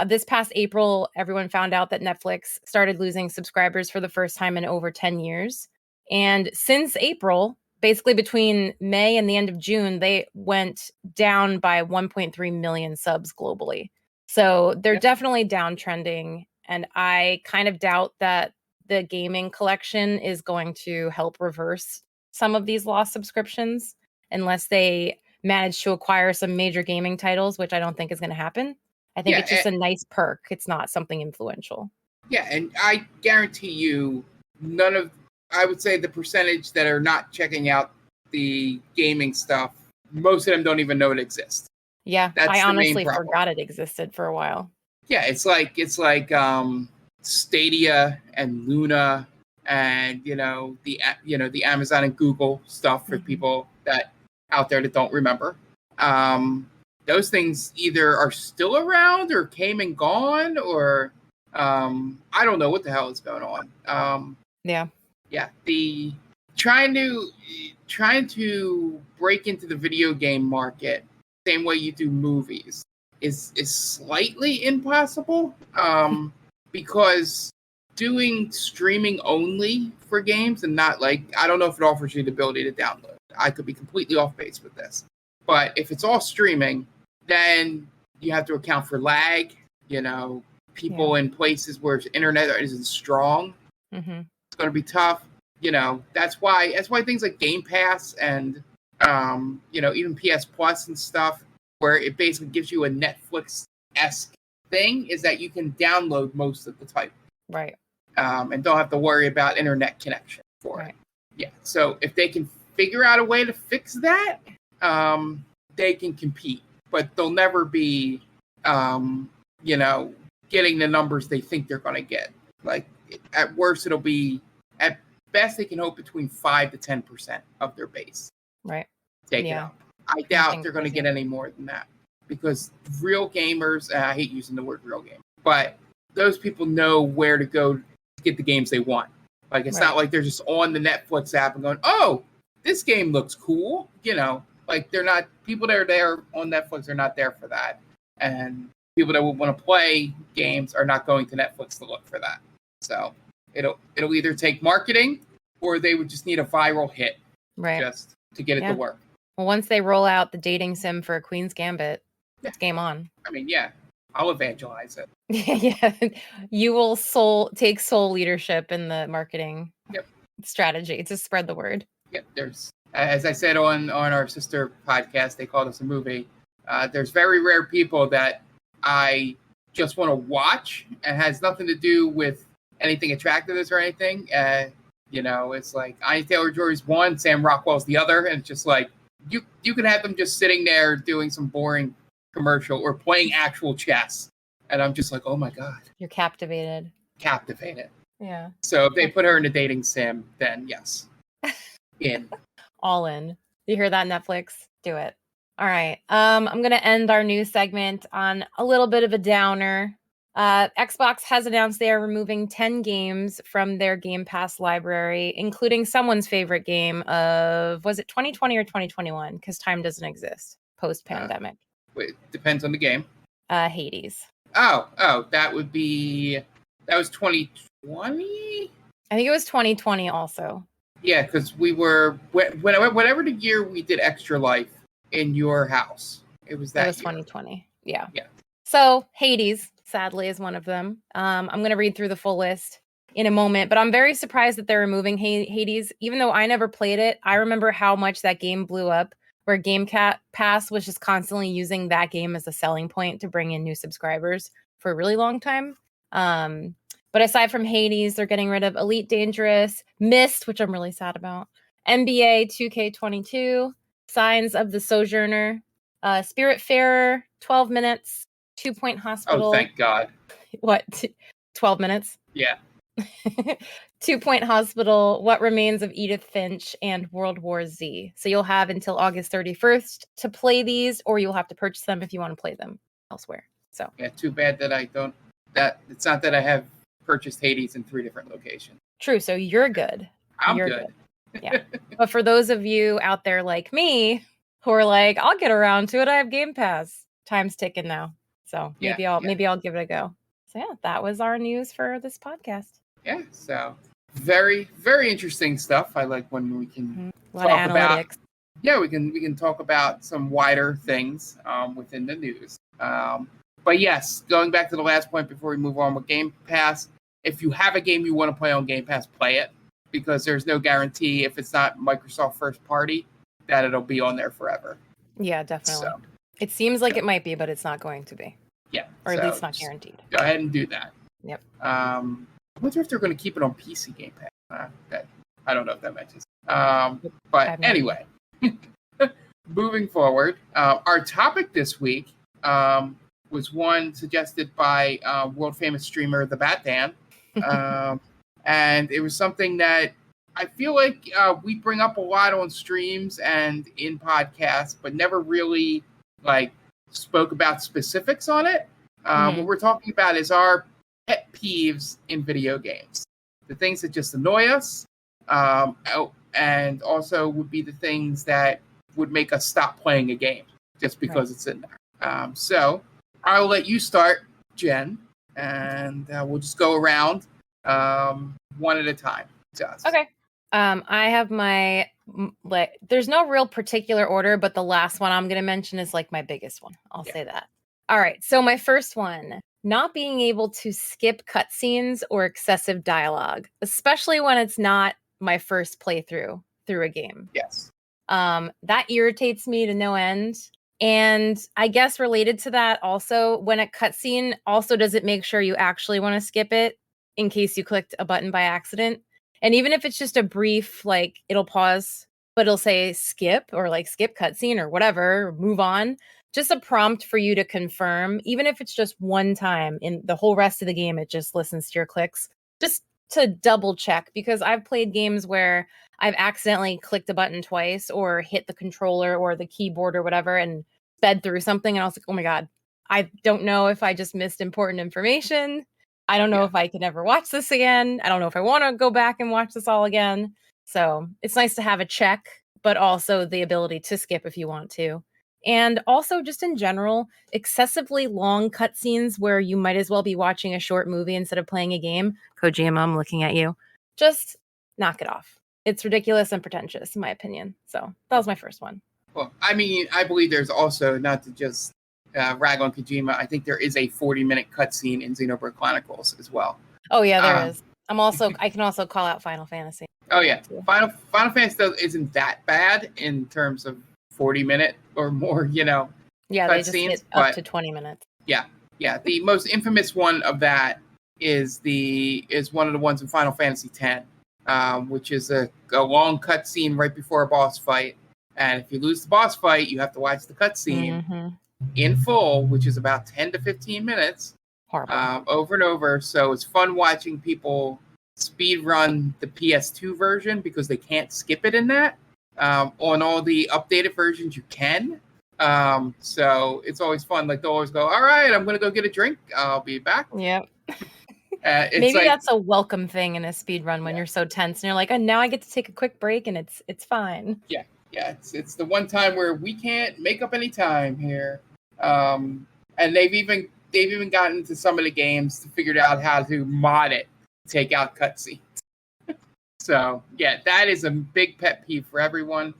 This past April, everyone found out that Netflix started losing subscribers for the first time in over 10 years. And since April, basically between May and the end of June, they went down by 1.3 million subs globally. So they're definitely downtrending. And I kind of doubt that the gaming collection is going to help reverse some of these lost subscriptions unless they manage to acquire some major gaming titles, which I don't think is going to happen. I think it's just a nice perk. It's not something influential. Yeah, and I guarantee you I would say the percentage that are not checking out the gaming stuff, most of them don't even know it exists. Yeah, I honestly forgot it existed for a while. Yeah, it's like Stadia and Luna and the Amazon and Google stuff for people that out there that don't remember. Those things either are still around or came and gone, or I don't know what the hell is going on. The trying to break into the video game market same way you do movies is slightly impossible, because doing streaming only for games and not I don't know if it offers you the ability to download. I could be completely off base with this, but if it's all streaming, then you have to account for lag. People in places where internet isn't strong. Mm-hmm. It's going to be tough. That's why things like Game Pass and even PS Plus and stuff, where it basically gives you a Netflix-esque thing, is that you can download most of the titles. Right. And don't have to worry about internet connection for it. Yeah. So if they can figure out a way to fix that, they can compete. But they'll never be, getting the numbers they think they're going to get. Like, at worst, it'll be, at best they can hope between 5 to 10% of their base. Right. Take it up. I doubt they're going to get any more than that, because real gamers, I hate using the word real gamer, but those people know where to go to get the games they want. Like, it's not like they're just on the Netflix app and going, oh, this game looks cool. You know, like, they're not, people that are there on Netflix are not there for that. And people that would want to play games are not going to Netflix to look for that. So it'll either take marketing, or they would just need a viral hit just to get it to work. Well, once they roll out the dating sim for Queen's Gambit, it's game on. I mean, I'll evangelize it. Yeah, you will take sole leadership in the marketing strategy to spread the word. Yep, there's, as I said on our sister podcast, they called us a movie. There's very rare people that I just want to watch, and has nothing to do with anything attractiveness or anything. You know, it's like Anya Taylor-Joy's one, Sam Rockwell's the other, and it's just like, you can have them just sitting there doing some boring commercial or playing actual chess, and I'm just like, oh my god, you're captivated. Yeah. So if they put her in a dating sim, then yes, all in. You hear that, Netflix? Do it. All right. I'm gonna end our news segment on a little bit of a downer. Xbox has announced they are removing 10 games from their Game Pass library, including someone's favorite game of, was it 2020 or 2021? Because time doesn't exist post-pandemic. Wait, depends on the game. Hades. Oh, that was 2020? I think it was 2020 also. Yeah, because we were, whatever the year we did Extra Life in your house, it was that. It was 2020. Yeah. Yeah. So Hades, sadly, is one of them. I'm going to read through the full list in a moment, but I'm very surprised that they're removing Hades. Even though I never played it, I remember how much that game blew up, where Game Pass was just constantly using that game as a selling point to bring in new subscribers for a really long time. But aside from Hades, they're getting rid of Elite Dangerous, Myst, which I'm really sad about, NBA 2K22, Signs of the Sojourner, Spiritfarer, 12 Minutes, 2 Point Hospital. Oh, thank God. What? 12 minutes? Yeah. 2 Point Hospital, What Remains of Edith Finch, and World War Z. So you'll have until August 31st to play these, or you'll have to purchase them if you want to play them elsewhere. So yeah, too bad that I don't. That it's not that I have purchased Hades in 3 different locations. True. So you're good. You're good. Yeah. But for those of you out there like me who are like, I'll get around to it, I have Game Pass. Time's ticking now. So maybe I'll give it a go. So yeah, that was our news for this podcast. Yeah. So very, very interesting stuff. I like when we can talk about. Yeah, we can talk about some wider things within the news. But yes, going back to the last point before we move on with Game Pass, if you have a game you want to play on Game Pass, play it, because there's no guarantee, if it's not Microsoft first party, that it'll be on there forever. Yeah, definitely. So, it seems like it might be, but it's not going to be. Yeah. Or at least not guaranteed. Go ahead and do that. Yep. I wonder if they're going to keep it on PC Game Pass. I don't know if that matches. But anyway, moving forward, our topic this week was one suggested by world famous streamer The Batman. And it was something that I feel like we bring up a lot on streams and in podcasts, but never really spoke about specifics on it. What we're talking about is our pet peeves in video games. The things that just annoy us, and also would be the things that would make us stop playing a game just because it's in there. So I'll let you start, Jen, and we'll just go around one at a time. Okay. I have my, there's no real particular order, but the last one I'm going to mention is my biggest one. I'll say that. All right. So my first one, not being able to skip cutscenes or excessive dialogue, especially when it's not my first playthrough through a game. Yes. That irritates me to no end. And I guess related to that also, when a cutscene also doesn't make sure you actually want to skip it in case you clicked a button by accident. And even if it's just a brief, it'll pause, but it'll say skip or skip cutscene or whatever, move on. Just a prompt for you to confirm, even if it's just one time in the whole rest of the game, it just listens to your clicks. Just to double check, because I've played games where I've accidentally clicked a button twice or hit the controller or the keyboard or whatever and sped through something. And I was like, oh my God, I don't know if I just missed important information. I don't know if I can ever watch this again. I don't know if I want to go back and watch this all again. So it's nice to have a check, but also the ability to skip if you want to. And also, just in general, excessively long cutscenes where you might as well be watching a short movie instead of playing a game. Kojima, I'm looking at you. Just knock it off. It's ridiculous and pretentious, in my opinion. So that was my first one. Well, I mean, I believe there's also, not to just rag on Kojima, I think there is a 40-minute cutscene in Xenoblade Chronicles as well. Oh yeah, there is. I can also call out Final Fantasy. Oh yeah, Final Fantasy isn't that bad in terms of 40-minute or more, Yeah, they just hit up to 20 minutes. Yeah. The most infamous one of that is one of the ones in Final Fantasy X, which is a long cutscene right before a boss fight. And if you lose the boss fight, you have to watch the cutscene in full, which is about 10 to 15 minutes, over and over. So it's fun watching people speed run the PS2 version because they can't skip it in that. On all the updated versions, you can. So it's always fun. Like, they'll always go, all right, I'm going to go get a drink. I'll be back. Yep. Maybe that's a welcome thing in a speed run when you're so tense and you're like, oh, now I get to take a quick break and it's fine. Yeah. It's the one time where we can't make up any time here. And they've even gotten to some of the games to figure out how to mod it, take out cutscenes. So, yeah, that is a big pet peeve for everyone.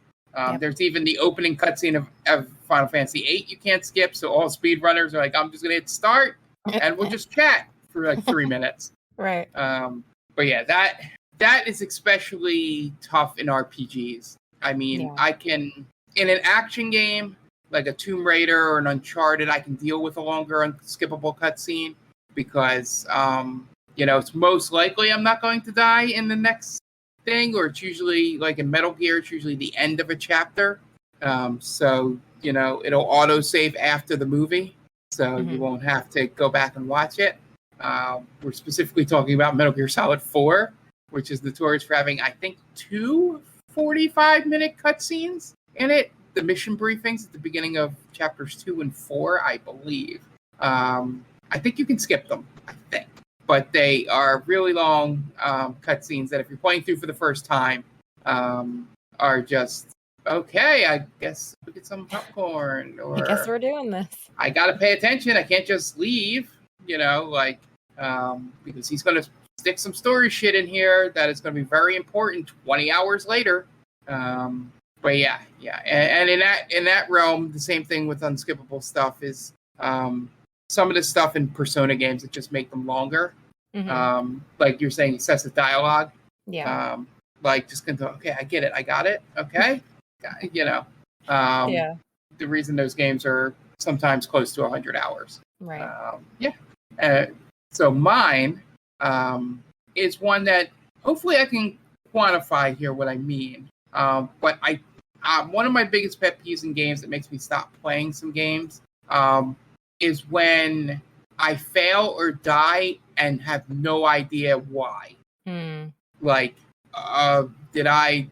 There's even the opening cutscene of Final Fantasy VIII you can't skip, so all speedrunners are like, I'm just going to hit start, and we'll just chat for like 3 minutes. Right. But yeah, that is especially tough in RPGs. I mean, I can, in an action game, like a Tomb Raider or an Uncharted, I can deal with a longer unskippable cutscene because, it's most likely I'm not going to die in the next thing, or it's usually like in Metal Gear, it's usually the end of a chapter. So it'll auto save after the movie, so you won't have to go back and watch it. We're specifically talking about Metal Gear Solid 4, which is notorious for having, I think, 2 45-minute cutscenes in it. The mission briefings at the beginning of chapters 2 and 4, I believe. I think you can skip them, I think. But they are really long cutscenes that if you're playing through for the first time, are just, okay, I guess we get some popcorn. Or I guess we're doing this. I got to pay attention. I can't just leave, because he's going to stick some story shit in here that is going to be very important 20 hours later. But yeah. And in that realm, the same thing with unskippable stuff is some of the stuff in Persona games that just make them longer. Like you're saying, excessive dialogue. Yeah. Like just going to, okay, I get it. I got it. Okay. The reason those games are sometimes close to 100 hours. Right. So mine is one that hopefully I can quantify here what I mean. But one of my biggest pet peeves in games that makes me stop playing some games is when I fail or die and have no idea why. Like, did I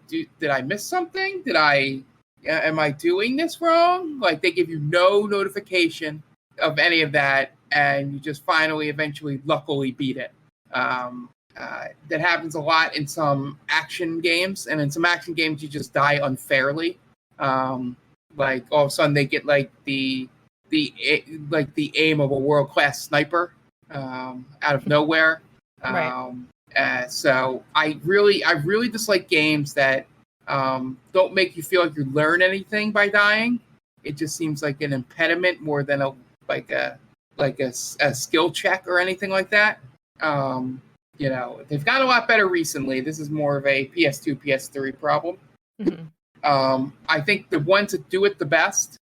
miss something? Am I doing this wrong? Like, they give you no notification of any of that, and you just eventually, luckily beat it. That happens a lot in some action games, and in some action games you just die unfairly. Like all of a sudden they get like the aim of a world-class sniper out of nowhere. Right. So I really dislike games that don't make you feel like you learn anything by dying. It just seems like an impediment more than a skill check or anything like that. They've got a lot better recently. This is more of a PS2, PS3 problem. I think the ones that do it the best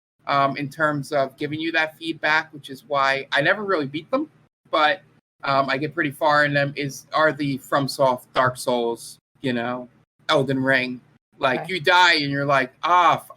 in terms of giving you that feedback, which is why I never really beat them, but I get pretty far in them, are the FromSoft Dark Souls, Elden Ring. Like, you die and you're like,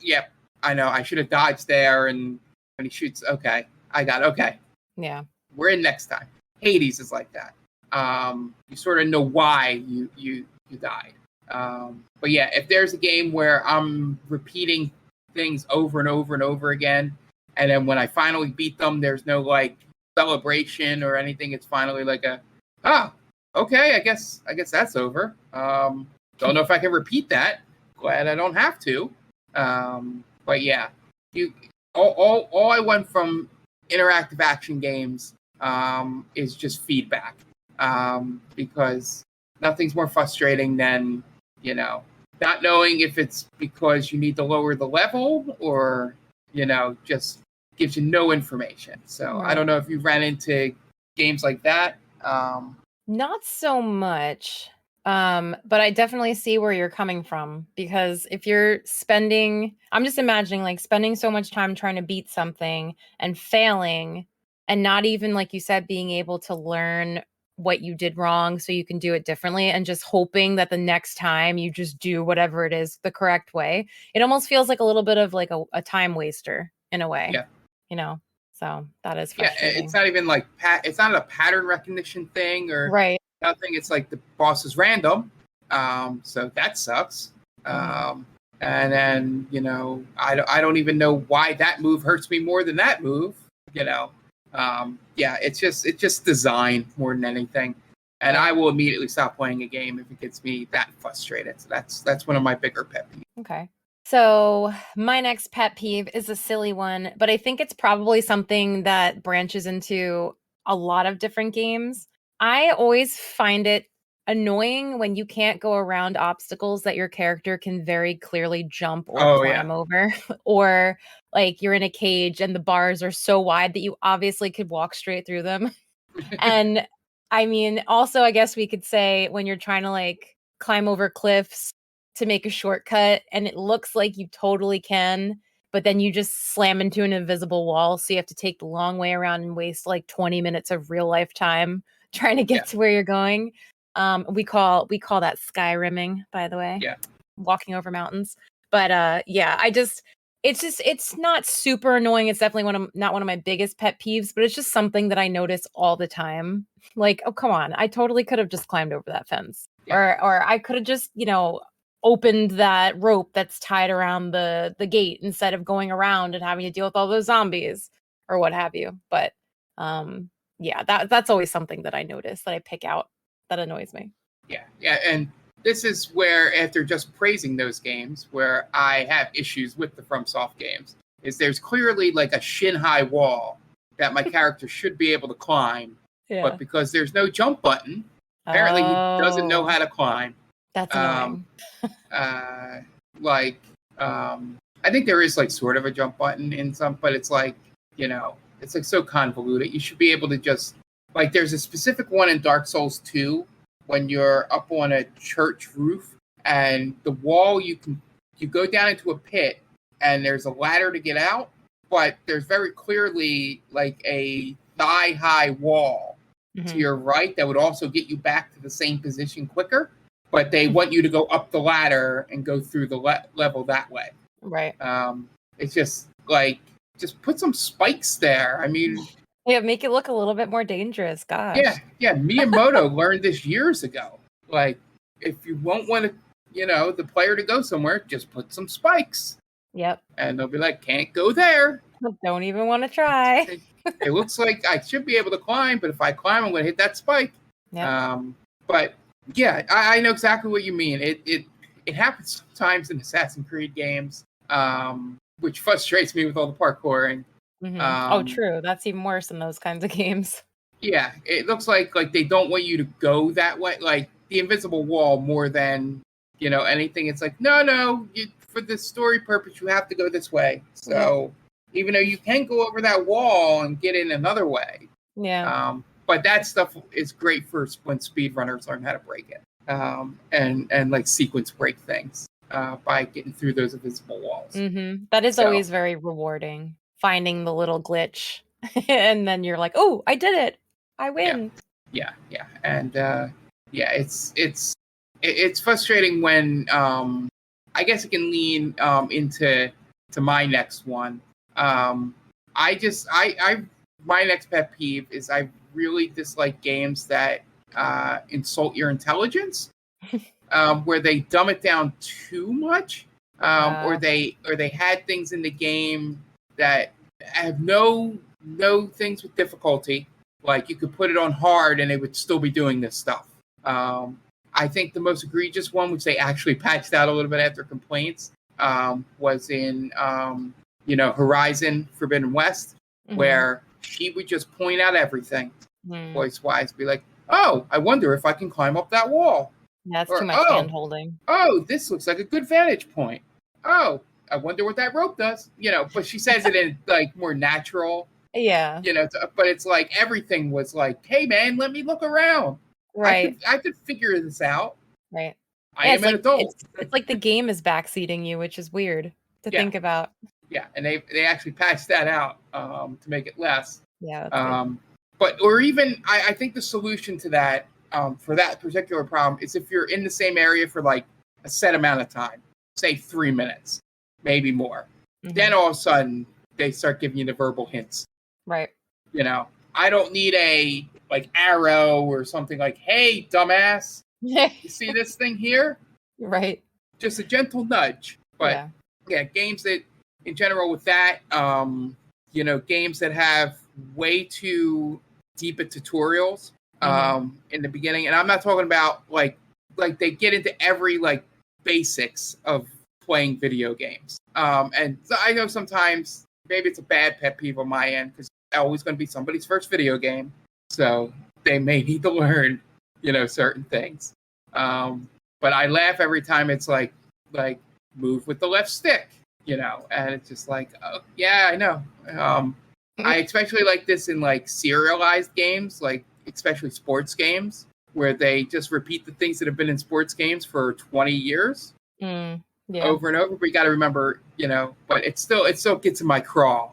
yep, I know, I should have dodged there, and when he shoots, okay, I got okay. Yeah. We're in next time. Hades is like that. you sort of know why you died. But yeah, if there's a game where I'm repeating things over and over and over again, and then when I finally beat them, there's no like celebration or anything. It's finally like okay, I guess that's over. Don't know if I can repeat that. Glad I don't have to. But yeah, all I want from interactive action games is just feedback. Because nothing's more frustrating than, not knowing if it's because you need to lower the level or, just gives you no information. So Right. I don't know if you ran into games like that. Not so much. But I definitely see where you're coming from, because if you're I'm just imagining like spending so much time trying to beat something and failing, and not even, like you said, being able to learn what you did wrong so you can do it differently, and just hoping that the next time you just do whatever it is the correct way. It almost feels like a little bit of like a time waster in a way. Yeah. So that is Yeah, frustrating. it's not even like it's not a pattern recognition thing or Right. nothing. It's like the boss is random, so that sucks. Mhm. And then I don't even know why that move hurts me more than that move. Yeah, it's just design more than anything. And Right. I will immediately stop playing a game if it gets me that frustrated. So that's one of my bigger pet peeves. Okay. So my next pet peeve is a silly one, but I think it's probably something that branches into a lot of different games. I always find it annoying when you can't go around obstacles that your character can very clearly jump or Oh yeah. climb over, or like you're in a cage and the bars are so wide that you obviously could walk straight through them. And I mean, also, I guess we could say when you're trying to like climb over cliffs to make a shortcut and it looks like you totally can, but then you just slam into an invisible wall. So you have to take the long way around and waste like 20 minutes of real life time trying to get to where you're going. We call that skyrimming, by the way. Yeah. Walking over mountains. But yeah, it's not super annoying. It's definitely not one of my biggest pet peeves, but it's just something that I notice all the time. Like, oh, come on. I totally could have just climbed over that fence. Yeah. Or I could have just, opened that rope that's tied around the gate instead of going around and having to deal with all those zombies or what have you. But yeah, that's always something that I notice that I pick out that annoys me. Yeah, and this is where, after just praising those games, where I have issues with the FromSoft games, is there's clearly like a shin-high wall that my character should be able to climb, but because there's no jump button, apparently he doesn't know how to climb. That's annoying. I think there is like sort of a jump button in some, but it's like, it's like so convoluted. You should be able to just, like, there's a specific one in Dark Souls 2 when you're up on a church roof and the wall, you go down into a pit and there's a ladder to get out, but there's very clearly like a thigh-high wall to your right that would also get you back to the same position quicker, but they want you to go up the ladder and go through the level that way. Right. It's just like, just put some spikes there. I mean, yeah, make it look a little bit more dangerous. Gosh. Yeah. Miyamoto learned this years ago. Like, if you won't want to, the player to go somewhere, just put some spikes. Yep. And they'll be like, can't go there. Don't even want to try. It looks like I should be able to climb, but if I climb, I'm going to hit that spike. Yep. But yeah, I know exactly what you mean. It happens sometimes in Assassin's Creed games, which frustrates me with all the parkouring. Oh, true. That's even worse in those kinds of games. Yeah, it looks like they don't want you to go that way, like the invisible wall more than anything. It's like no, for the story purpose, you have to go this way. So even though you can go over that wall and get in another way, but that stuff is great for when speedrunners learn how to break it, and like sequence break things by getting through those invisible walls. That is always very rewarding. Finding the little glitch and then you're like, oh, I did it, I win. Yeah. And it's frustrating when I guess it can lean into my next one. My next pet peeve is I really dislike games that insult your intelligence, where they dumb it down too much, or they had things in the game that have no things with difficulty. Like you could put it on hard and it would still be doing this stuff. I think the most egregious one, which they actually patched out a little bit after complaints, was in Horizon Forbidden West, where she would just point out everything, voice-wise, be like, "Oh, I wonder if I can climb up that wall." That's too much hand-holding. "Oh, this looks like a good vantage point. Oh, I wonder what that rope does." But she says it in like more natural. Yeah. But it's like everything was like, "Hey, man, let me look around. Right. I could figure this out." Right. I am an adult. It's like the game is backseating you, which is weird to think about. Yeah, and they actually patched that out to make it less. Yeah. I think the solution to that, for that particular problem, is if you're in the same area for like a set amount of time, say 3 minutes, maybe more. Then all of a sudden they start giving you the verbal hints. Right. I don't need a like arrow or something like, "Hey, dumbass, you see this thing here?" Right. Just a gentle nudge. But yeah, games that in general with that, games that have way too deep tutorials in the beginning. And I'm not talking about like they get into every like basics of playing video games. And so I know sometimes maybe it's a bad pet peeve on my end because it's always going to be somebody's first video game. So they may need to learn, certain things. But I laugh every time it's like move with the left stick, and it's just like, oh, yeah, I know. I especially like this in like serialized games, like especially sports games, where they just repeat the things that have been in sports games for 20 years over and over. But you got to remember, but it still gets in my craw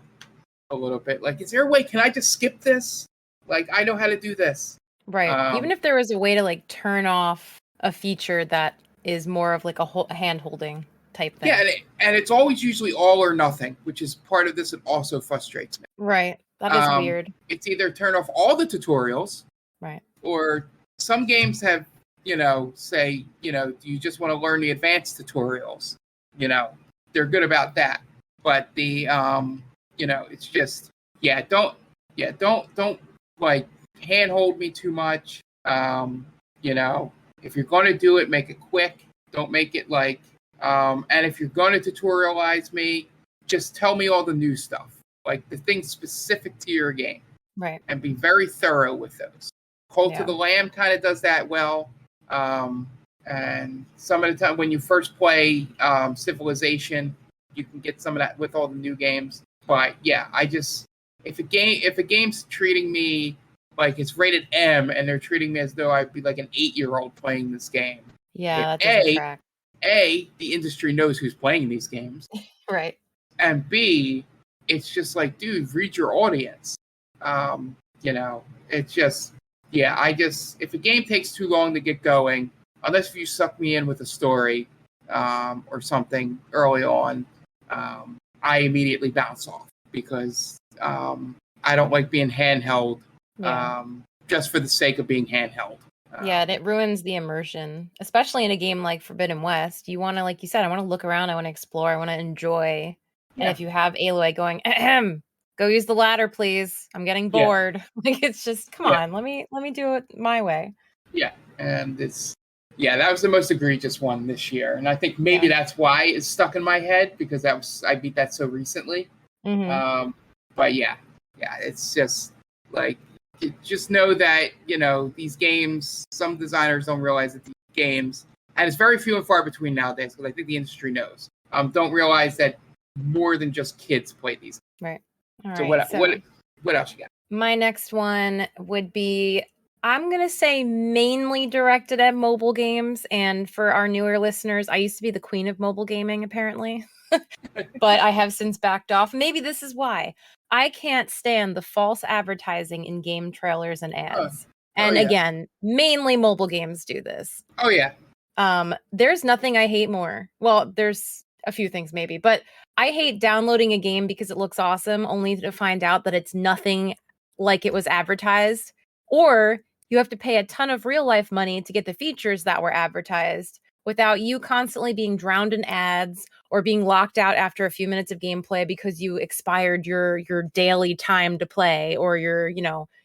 a little bit. Like, is there a way? Can I just skip this? Like, I know how to do this. Right. Even if there was a way to like turn off a feature that is more of like a hand-holding type thing. Yeah, and it's always usually all or nothing, which is part of this that also frustrates me. Right. That is weird. It's either turn off all the tutorials, right, or some games have, say, do you just want to learn the advanced tutorials? They're good about that. But the, it's just, don't like handhold me too much. If you're going to do it, make it quick. Don't make it like, and if you're going to tutorialize me, just tell me all the new stuff, like the things specific to your game. Right. And be very thorough with those. Cult of the Lamb kind of does that well. And some of the time when you first play Civilization, you can get some of that with all the new games. But yeah, if a game's treating me like it's rated M and they're treating me as though I'd be like an 8-year-old playing this game. Yeah, that doesn't track. A, the industry knows who's playing these games. Right. And B, it's just like, dude, read your audience. It's just, if a game takes too long to get going, unless you suck me in with a story or something early on, I immediately bounce off because I don't like being handheld just for the sake of being handheld. Yeah, and it ruins the immersion, especially in a game like Forbidden West. You want to, like you said, I want to look around, I want to explore, I want to enjoy. Yeah. And if you have Aloy going, go use the ladder, please. I'm getting bored. Yeah. Like, it's just, come on, let me do it my way. Yeah, and that was the most egregious one this year, and I think maybe that's why it's stuck in my head because I beat that so recently. Mm-hmm. But it's just like. Just know that, these games, some designers don't realize that these games, and it's very few and far between nowadays, because I think the industry knows, don't realize that more than just kids play these. Right. All so right. What else you got? My next one would be, I'm going to say mainly directed at mobile games. And for our newer listeners, I used to be the queen of mobile gaming, apparently. But I have since backed off. Maybe this is why. I can't stand the false advertising in game trailers and ads. Again, mainly mobile games do this. Oh, yeah. There's nothing I hate more. Well, there's a few things maybe, but I hate downloading a game because it looks awesome only to find out that it's nothing like it was advertised, or you have to pay a ton of real life money to get the features that were advertised without you constantly being drowned in ads or being locked out after a few minutes of gameplay because you expired your daily time to play or your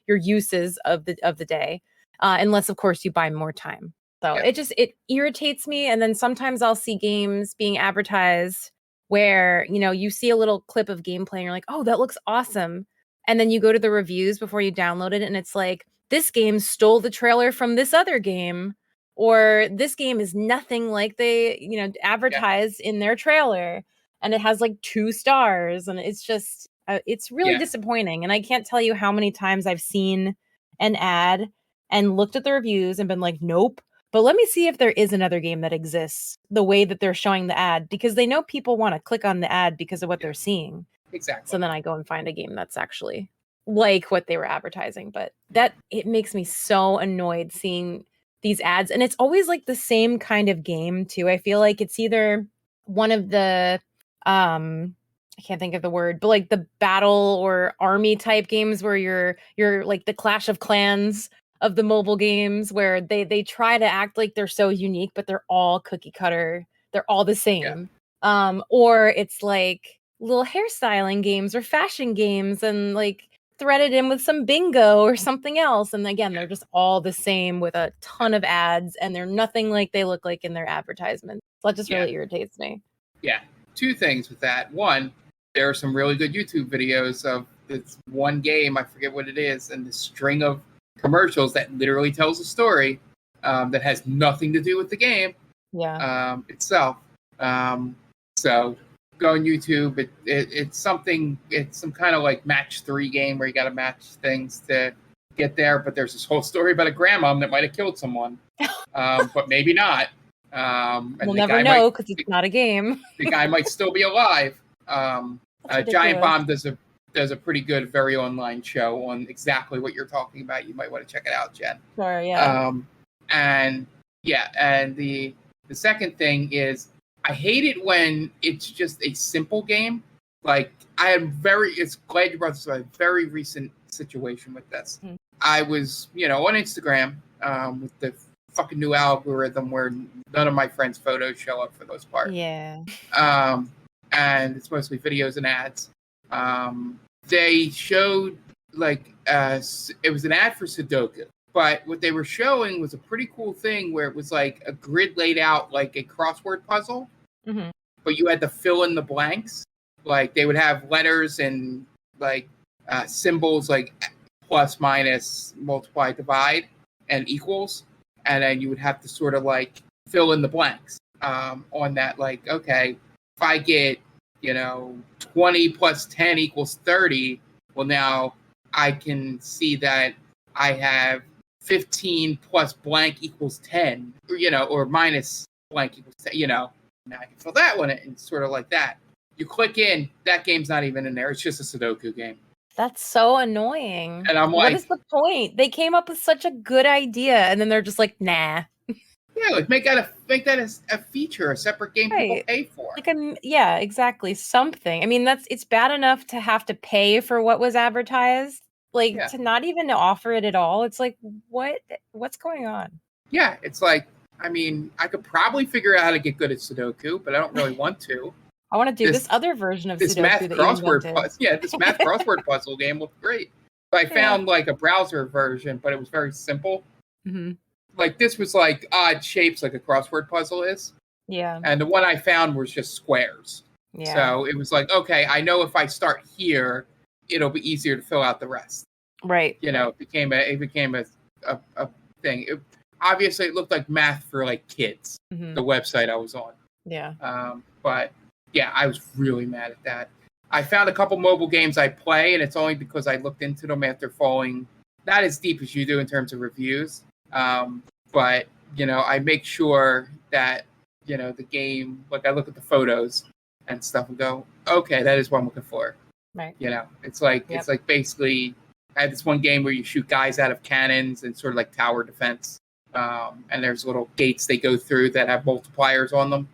uses of the day, unless of course you buy more time. So it irritates me. And then sometimes I'll see games being advertised where, you see a little clip of gameplay and you're like, oh, that looks awesome. And then you go to the reviews before you download it and it's like, this game stole the trailer from this other game, or this game is nothing like they, advertised in their trailer, and it has like 2 stars, and it's just, it's really disappointing. And I can't tell you how many times I've seen an ad and looked at the reviews and been like, nope, but let me see if there is another game that exists the way that they're showing the ad, because they know people want to click on the ad because of what they're seeing. Exactly. So then I go and find a game that's actually like what they were advertising. But it makes me so annoyed seeing these ads. And it's always like the same kind of game too. I feel like it's either one of the, I can't think of the word, but like the battle or army type games where you're like the Clash of Clans of the mobile games, where they try to act like they're so unique, but they're all cookie cutter. They're all the same. Or it's like little hairstyling games or fashion games and like threaded in with some bingo or something else. And again, they're just all the same with a ton of ads, and they're nothing like they look like in their advertisements. So that just really irritates me. Yeah. 2 things with that. One, there are some really good YouTube videos of this one game, I forget what it is, and the string of commercials that literally tells a story that has nothing to do with the game itself. So go on YouTube. It's something. It's some kind of like match 3 game where you got to match things to get there. But there's this whole story about a grandmom that might have killed someone, but maybe not. We'll never know because it's not a game. The guy might still be alive. Giant Bomb does a pretty good, very online show on exactly what you're talking about. You might want to check it out, Jen. Sure, yeah. And the second thing is, I hate it when it's just a simple game. Like, it's glad you brought this up, a very recent situation with this. I was, on Instagram with the fucking new algorithm where none of my friends' photos show up for those parts. Yeah. And it's mostly videos and ads. They showed it was an ad for Sudoku, but what they were showing was a pretty cool thing where it was like a grid laid out like a crossword puzzle, but you had to fill in the blanks. Like they would have letters and like symbols like plus, minus, multiply, divide, and equals, and then you would have to sort of like fill in the blanks on that. Like, okay, if I get 20 plus 10 equals 30. Well, now I can see that I have 15 plus blank equals 10, or minus blank equals 10, Now I can fill that one in, and sort of like that. You click in, that game's not even in there. It's just a Sudoku game. That's so annoying. And I'm like, what is the point? They came up with such a good idea, and then they're just like, nah. Yeah, like make that a feature, a separate game people pay for. Yeah, exactly. Something. I mean, it's bad enough to have to pay for what was advertised. Like to not even offer it at all. It's like, what's going on? Yeah, it's like, I mean, I could probably figure out how to get good at Sudoku, but I don't really want to. I want to do this other version of this Sudoku math that crossword puzzle. Yeah, this math crossword puzzle game looked great. So I found like a browser version, but it was very simple. Like this was like odd shapes, like a crossword puzzle is. Yeah. And the one I found was just squares. Yeah. So it was like, okay, I know if I start here, it'll be easier to fill out the rest. Right. It became a thing. Obviously, it looked like math for like kids. The website I was on. Yeah. But yeah, I was really mad at that. I found a couple mobile games I play, and it's only because I looked into them after falling not as deep as you do in terms of reviews. But I make sure that the game, like I look at the photos and stuff and go, okay, that is what I'm looking for. Right. It's like it's like basically I had this one game where you shoot guys out of cannons and sort of like tower defense. And there's little gates they go through that have multipliers on them.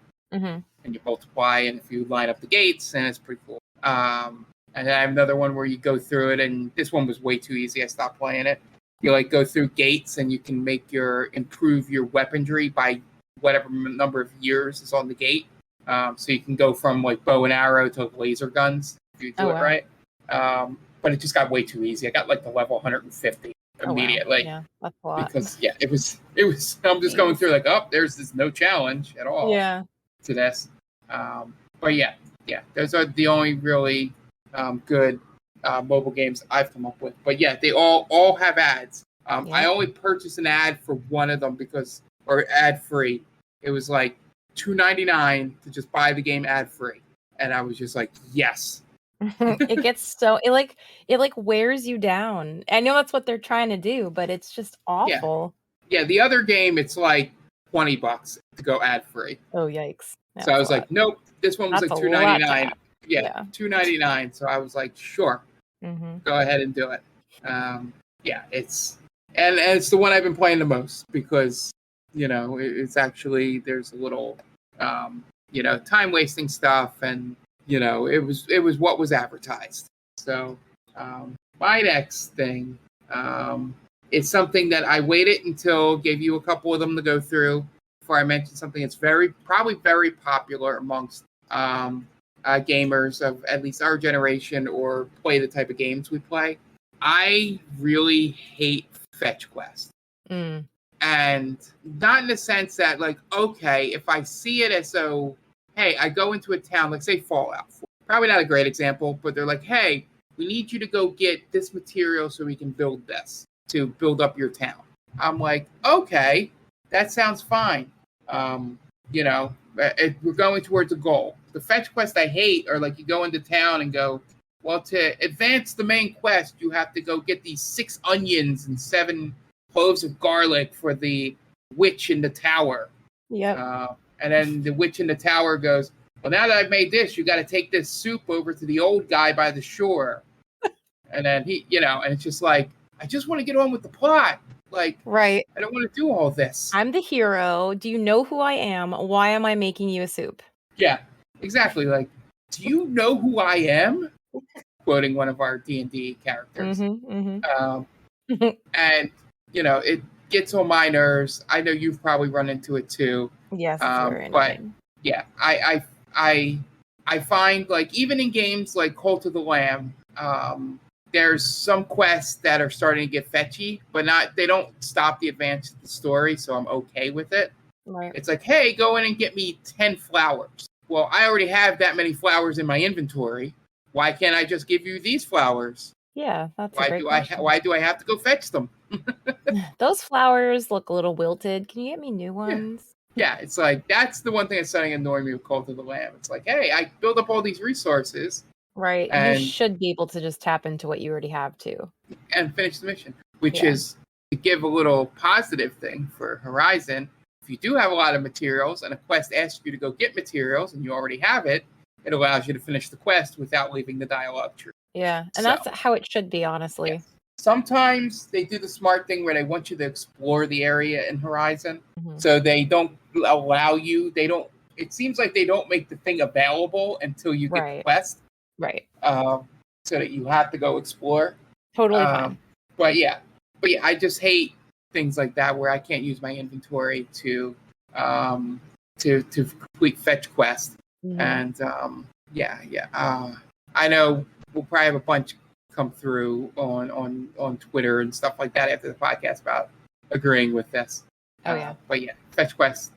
And you multiply, and if you line up the gates, and it's pretty cool. And I have another one where you go through it, and this one was way too easy. I stopped playing it. you like go through gates and you can improve your weaponry by whatever number of years is on the gate. So you can go from like bow and arrow to laser guns if you do it right. But it just got way too easy. I got like the level 150 immediately. Yeah, that's a lot. Because it was. I'm just going through like, there's no challenge at all. Yeah. To this, but yeah, those are the only really good mobile games I've come up with. But yeah, they all have ads. I only purchased an ad for one of them or ad free. It was like $2.99 to just buy the game ad free, and I was just like, yes. It gets it wears you down. I know that's what they're trying to do, but it's just awful. Yeah, the other game it's like $20 to go ad free. Oh yikes! That's so I was like, nope. This one was like $2.99. Yeah, $2.99. So I was like, sure, go ahead and do it. It's the one I've been playing the most because it's actually there's a little time wasting stuff and. It was what was advertised. So my next thing is something that I waited until gave you a couple of them to go through before I mentioned something that's probably very popular amongst gamers of at least our generation or play the type of games we play. I really hate fetch quests. And not in the sense that like, okay, if I see it as though hey, I go into a town, like say Fallout. Probably not a great example, but they're like, hey, we need you to go get this material so we can build this to build up your town. I'm like, okay, that sounds fine. We're going towards a goal. The fetch quest I hate are like you go into town and go, well, to advance the main quest, you have to go get these 6 onions and 7 cloves of garlic for the witch in the tower. Yep. And then the witch in the tower goes, well, now that I've made this, you got to take this soup over to the old guy by the shore. And then he, and it's just like, I just want to get on with the plot. Like, right. I don't want to do all this. I'm the hero. Do you know who I am? Why am I making you a soup? Yeah, exactly. Like, do you know who I am? Quoting one of our D&D characters. And, it gets on my nerves. I know you've probably run into it too. Yes, but yeah, I find like even in games like Cult of the Lamb, there's some quests that are starting to get fetchy, but they don't stop the advance of the story, so I'm okay with it. Right. It's like, hey, go in and get me 10 flowers. Well, I already have that many flowers in my inventory. Why can't I just give you these flowers? Yeah, that's why do I have to go fetch them? Those flowers look a little wilted. Can you get me new ones? Yeah, it's like that's the one thing that's starting to annoy me with Cult of the Lamb. It's like, hey, I build up all these resources. Right. And you should be able to just tap into what you already have too. And finish the mission, which is to give a little positive thing for Horizon. If you do have a lot of materials and a quest asks you to go get materials and you already have it, it allows you to finish the quest without leaving the dialogue tree. Yeah, and that's how it should be, honestly. Yes. Sometimes they do the smart thing where they want you to explore the area in Horizon. So they don't allow you, it seems like they don't make the thing available until you get the quest. Right. So that you have to go explore. Totally fine. But yeah, I just hate things like that where I can't use my inventory to complete fetch quests. And I know we'll probably have a bunch come through on Twitter and stuff like that after the podcast about agreeing with this. But yeah, fetch quests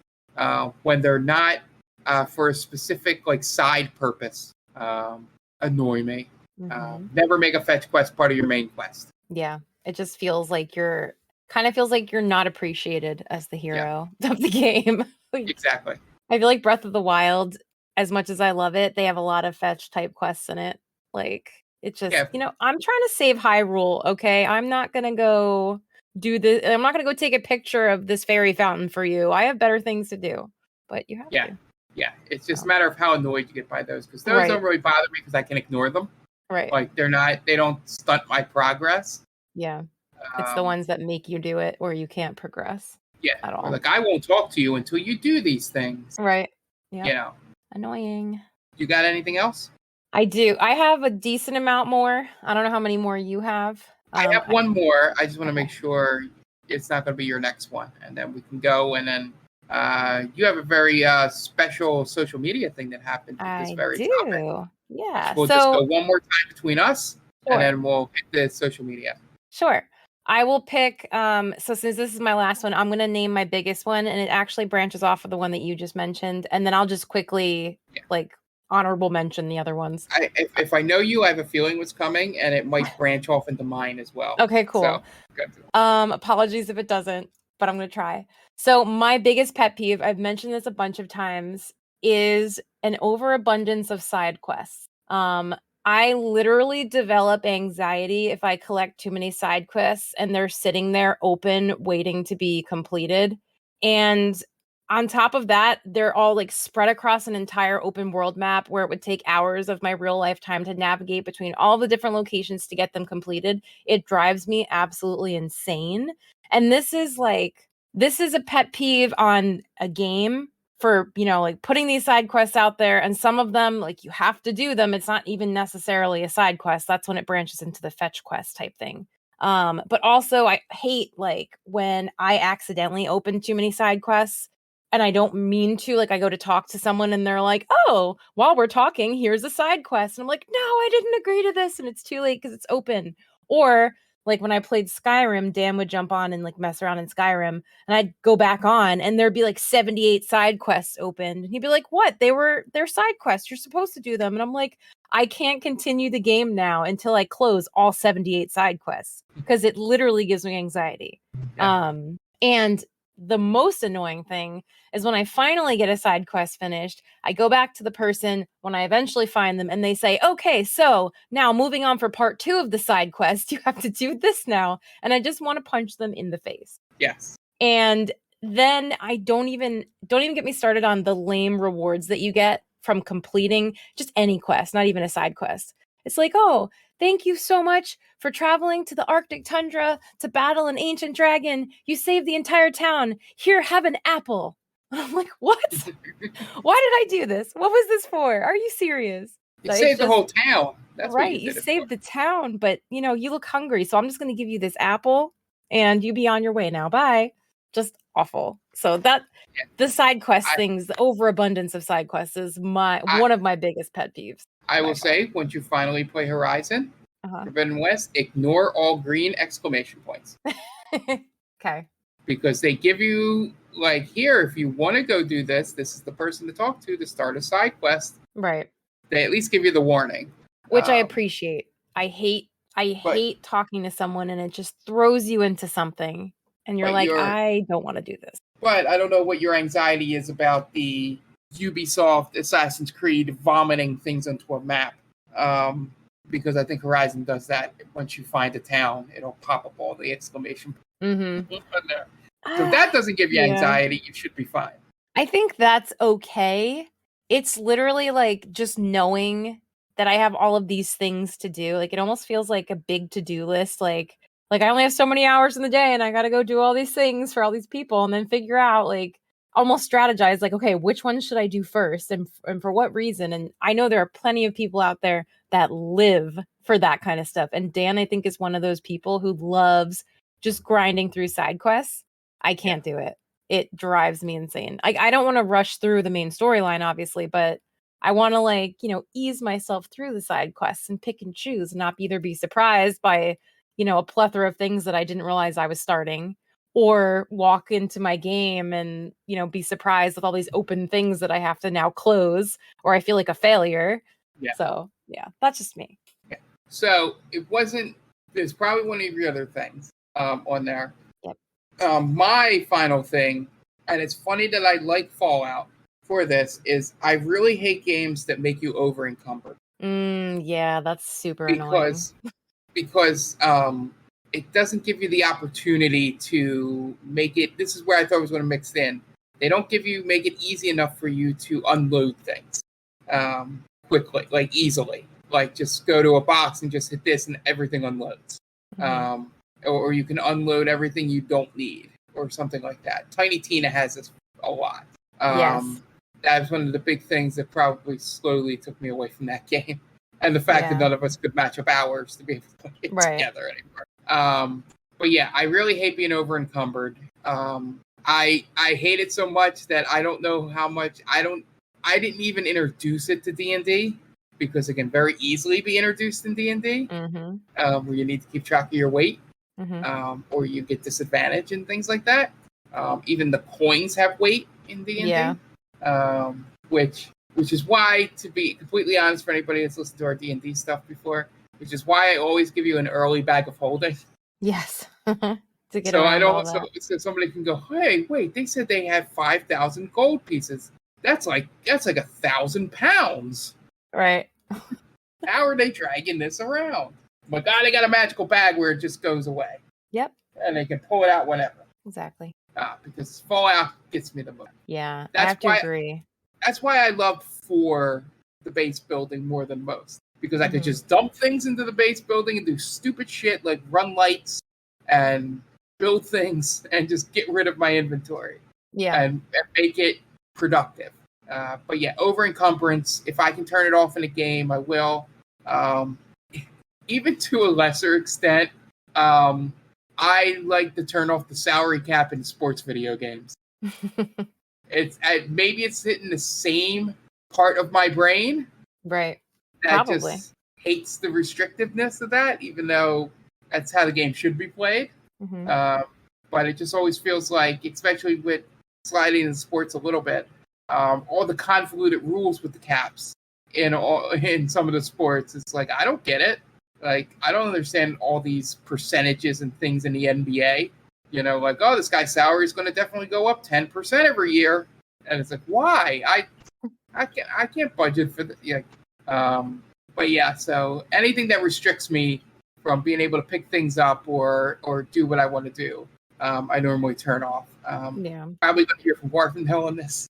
when they're not for a specific like side purpose annoy me. Never make a fetch quest part of your main quest. Yeah, it just feels like you're not appreciated as the hero of the game. Exactly. I feel like Breath of the Wild, as much as I love it, they have a lot of fetch type quests in it. Like it's just, I'm trying to save Hyrule. Okay, I'm not gonna go do this. I'm not gonna go take a picture of this fairy fountain for you. I have better things to do. But you have to. Yeah, it's just a matter of how annoyed you get by those because those don't really bother me because I can ignore them. Right. Like they don't stunt my progress. Yeah. It's the ones that make you do it or you can't progress. Yeah. At all. Or like I won't talk to you until you do these things. Right. Yeah. You know. Annoying. You got anything else? I do. I have a decent amount more. I don't know how many more you have. I have one more. I just want to make sure it's not going to be your next one, and then we can go. And then you have a very special social media thing that happened with this very topic. Yeah. We'll just go one more time between us, and then we'll hit the social media. Sure. I will pick, so since this is my last one, I'm going to name my biggest one, and it actually branches off of the one that you just mentioned, and then I'll just quickly, honorable mention the other ones. If I know you, I have a feeling what's coming, and it might branch off into mine as well. Okay, cool. So, good. Apologies if it doesn't, but I'm going to try. So my biggest pet peeve, I've mentioned this a bunch of times, is an overabundance of side quests. I literally develop anxiety if I collect too many side quests and they're sitting there open, waiting to be completed. And on top of that, they're all spread across an entire open world map where it would take hours of my real life time to navigate between all the different locations to get them completed. It drives me absolutely insane. And this is a pet peeve on a game for, putting these side quests out there. And some of them, you have to do them. It's not even necessarily a side quest. That's when it branches into the fetch quest type thing. But also I hate when I accidentally open too many side quests and I don't mean to, I go to talk to someone and they're like, oh, while we're talking, here's a side quest. And I'm like, no, I didn't agree to this. And it's too late because it's open. Or when I played Skyrim, Dan would jump on and mess around in Skyrim, and I'd go back on and there'd be 78 side quests open. And he'd be like, what? They're side quests. You're supposed to do them. And I'm like, I can't continue the game now until I close all 78 side quests because it literally gives me anxiety. Yeah. And the most annoying thing is when I finally get a side quest finished, I go back to the person when I eventually find them and they say, okay, so now moving on for part 2 of the side quest, you have to do this now. And I just want to punch them in the face. Yes. And then I don't even get me started on the lame rewards that you get from completing just any quest, not even a side quest. It's oh, thank you so much for traveling to the Arctic tundra to battle an ancient dragon. You saved the entire town. Here, have an apple. I'm like, what? Why did I do this? What was this for? Are you serious? You saved the whole town. That's right. You saved the town, but you look hungry. So I'm just going to give you this apple and you be on your way now. Bye. Just awful. So the side quest things, the overabundance of side quests is one of my biggest pet peeves. I will say, once you finally play Horizon, Forbidden West, ignore all green exclamation points. Okay. Because they give you, here, if you want to go do this, this is the person to talk to start a side quest. Right. They at least give you the warning. Which I appreciate. I hate talking to someone and it just throws you into something. And you're like, I don't want to do this. But I don't know what your anxiety is about the Ubisoft Assassin's Creed vomiting things onto a map. Because I think Horizon does that. Once you find a town, it'll pop up all the exclamation points. Mm-hmm. So if that doesn't give you anxiety, you should be fine. I think that's okay. It's literally just knowing that I have all of these things to do. It almost feels like a big to-do list. I only have so many hours in the day and I got to go do all these things for all these people and then figure out almost strategize okay, which one should I do first and for what reason? And I know there are plenty of people out there that live for that kind of stuff. And Dan, I think, is one of those people who loves just grinding through side quests. I can't do it. It drives me insane. I don't want to rush through the main storyline, obviously, but I want to ease myself through the side quests and pick and choose and not either be surprised by, a plethora of things that I didn't realize I was starting, or walk into my game and, be surprised with all these open things that I have to now close, or I feel like a failure. Yeah. So, yeah, that's just me. Yeah. So there's probably one of your other things on there. Yep. My final thing, and it's funny that I like Fallout for this, is I really hate games that make you over encumbered. Yeah, that's super annoying. Because it doesn't give you the opportunity to make it. This is where I thought it was going to mix in. They don't make it easy enough for you to unload things quickly, easily. Just go to a box and just hit this and everything unloads. Mm-hmm. Or you can unload everything you don't need or something like that. Tiny Tina has this a lot. Yes. That's one of the big things that probably slowly took me away from that game. And the fact that none of us could match up hours to be able to play it together anymore. But yeah, I really hate being over encumbered. I hate it so much that I don't know how much I didn't even introduce it to D&D because it can very easily be introduced in D&D, where you need to keep track of your weight, or you get disadvantage and things like that. Even the coins have weight in D&D, which is why, to be completely honest, for anybody that's listened to our D&D stuff before, which is why I always give you an early bag of holding. Yes. To get so I around don't. all that. So somebody can go, hey, wait, they said they had 5,000 gold pieces. That's like 1,000 pounds. Right. How are they dragging this around? But God, they got a magical bag where it just goes away. Yep. And they can pull it out whenever. Exactly. Because Fallout gets me the most. Yeah, I have to agree. That's why I love 4, the base building, more than most. Because I could just dump things into the base building and do stupid shit like run lights and build things and just get rid of my inventory. Yeah. And make it productive. But yeah, over encumbrance, if I can turn it off in a game, I will. Even to a lesser extent, I like to turn off the salary cap in sports video games. Maybe it's hitting the same part of my brain. Right. That Probably. just hates the restrictiveness of that, even though that's how the game should be played. But it just always feels like, especially with sliding in sports a little bit, all the convoluted rules with the caps in some of the sports, it's like, I don't get it. Like, I don't understand all these percentages and things in the NBA. You know, like, oh, this guy's salary is going to definitely go up 10% every year, and it's like, why? I can't budget for the but yeah. So anything that restricts me from being able to pick things up or do what I want to do, I normally turn off. Probably going to hear from Warvenhill on this,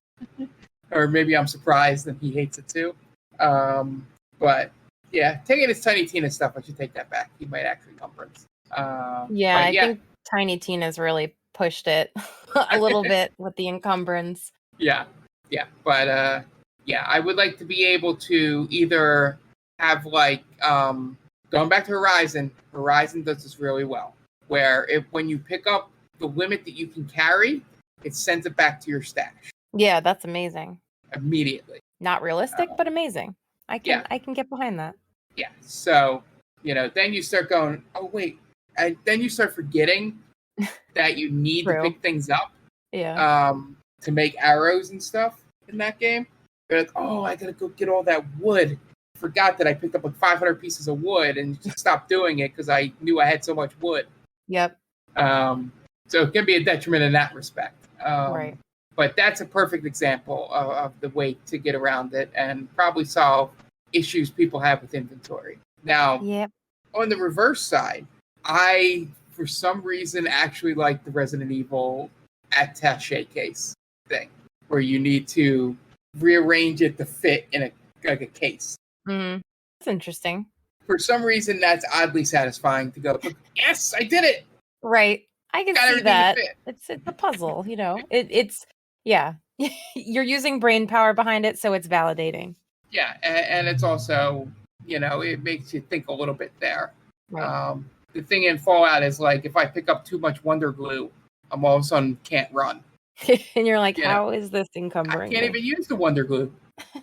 or maybe I'm surprised and he hates it too. But yeah, taking his Tiny Tina stuff, I should take that back. He might actually encumbrance. I think Tiny Tina's really pushed it a little bit with the encumbrance. Yeah. But I would like to be able to either have like going back to Horizon. Horizon does this really well, where when you pick up the limit that you can carry, it sends it back to your stash. Yeah, that's amazing. Immediately. Not realistic, but amazing. I can get behind that. Yeah. So, then you start going, oh, wait. And then you start forgetting that you need to pick things up. Yeah. To make arrows and stuff in that game. You're like, oh, I got to go get all that wood. Forgot that I picked up like 500 pieces of wood and just stopped doing it because I knew I had so much wood. Yep. So it can be a detriment in that respect. Right. But that's a perfect example of the way to get around it and probably solve issues people have with inventory. Now, on the reverse side, I, for some reason, actually like the Resident Evil attaché case thing, where you need to rearrange it to fit in a case. That's interesting. For some reason, that's oddly satisfying to go, yes, I did it! Right. I can see that. It's a puzzle, It's you're using brain power behind it, so it's validating. Yeah, and it's also, it makes you think a little bit there. Right. The thing in Fallout is like, if I pick up too much Wonder Glue, I'm all of a sudden can't run. And you're like, how is this encumbering? I can't even use the Wonder Glue.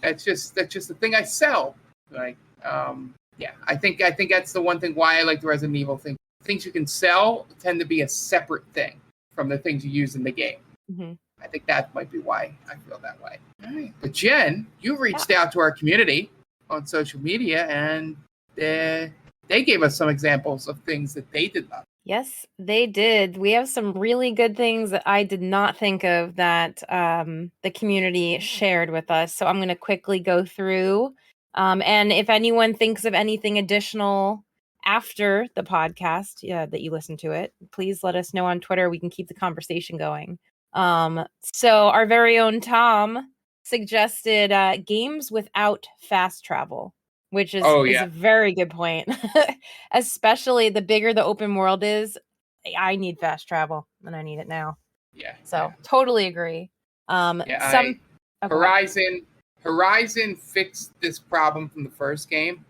That's just the thing I sell. Like, I think that's the one thing why I like the Resident Evil thing. Things you can sell tend to be a separate thing from the things you use in the game. I think that might be why I feel that way. All right. But Jen, you reached out to our community on social media, and they gave us some examples of things that they did not. Yes, they did. We have some really good things that I did not think of that the community shared with us. So I'm going to quickly go through. And if anyone thinks of anything additional after the podcast that you listen to it, please let us know on Twitter. We can keep the conversation going. So our very own Tom suggested games without fast travel, which is a very good point. Especially the bigger the open world is, I need fast travel, and I need it now. Yeah. So totally agree. Horizon fixed this problem from the first game,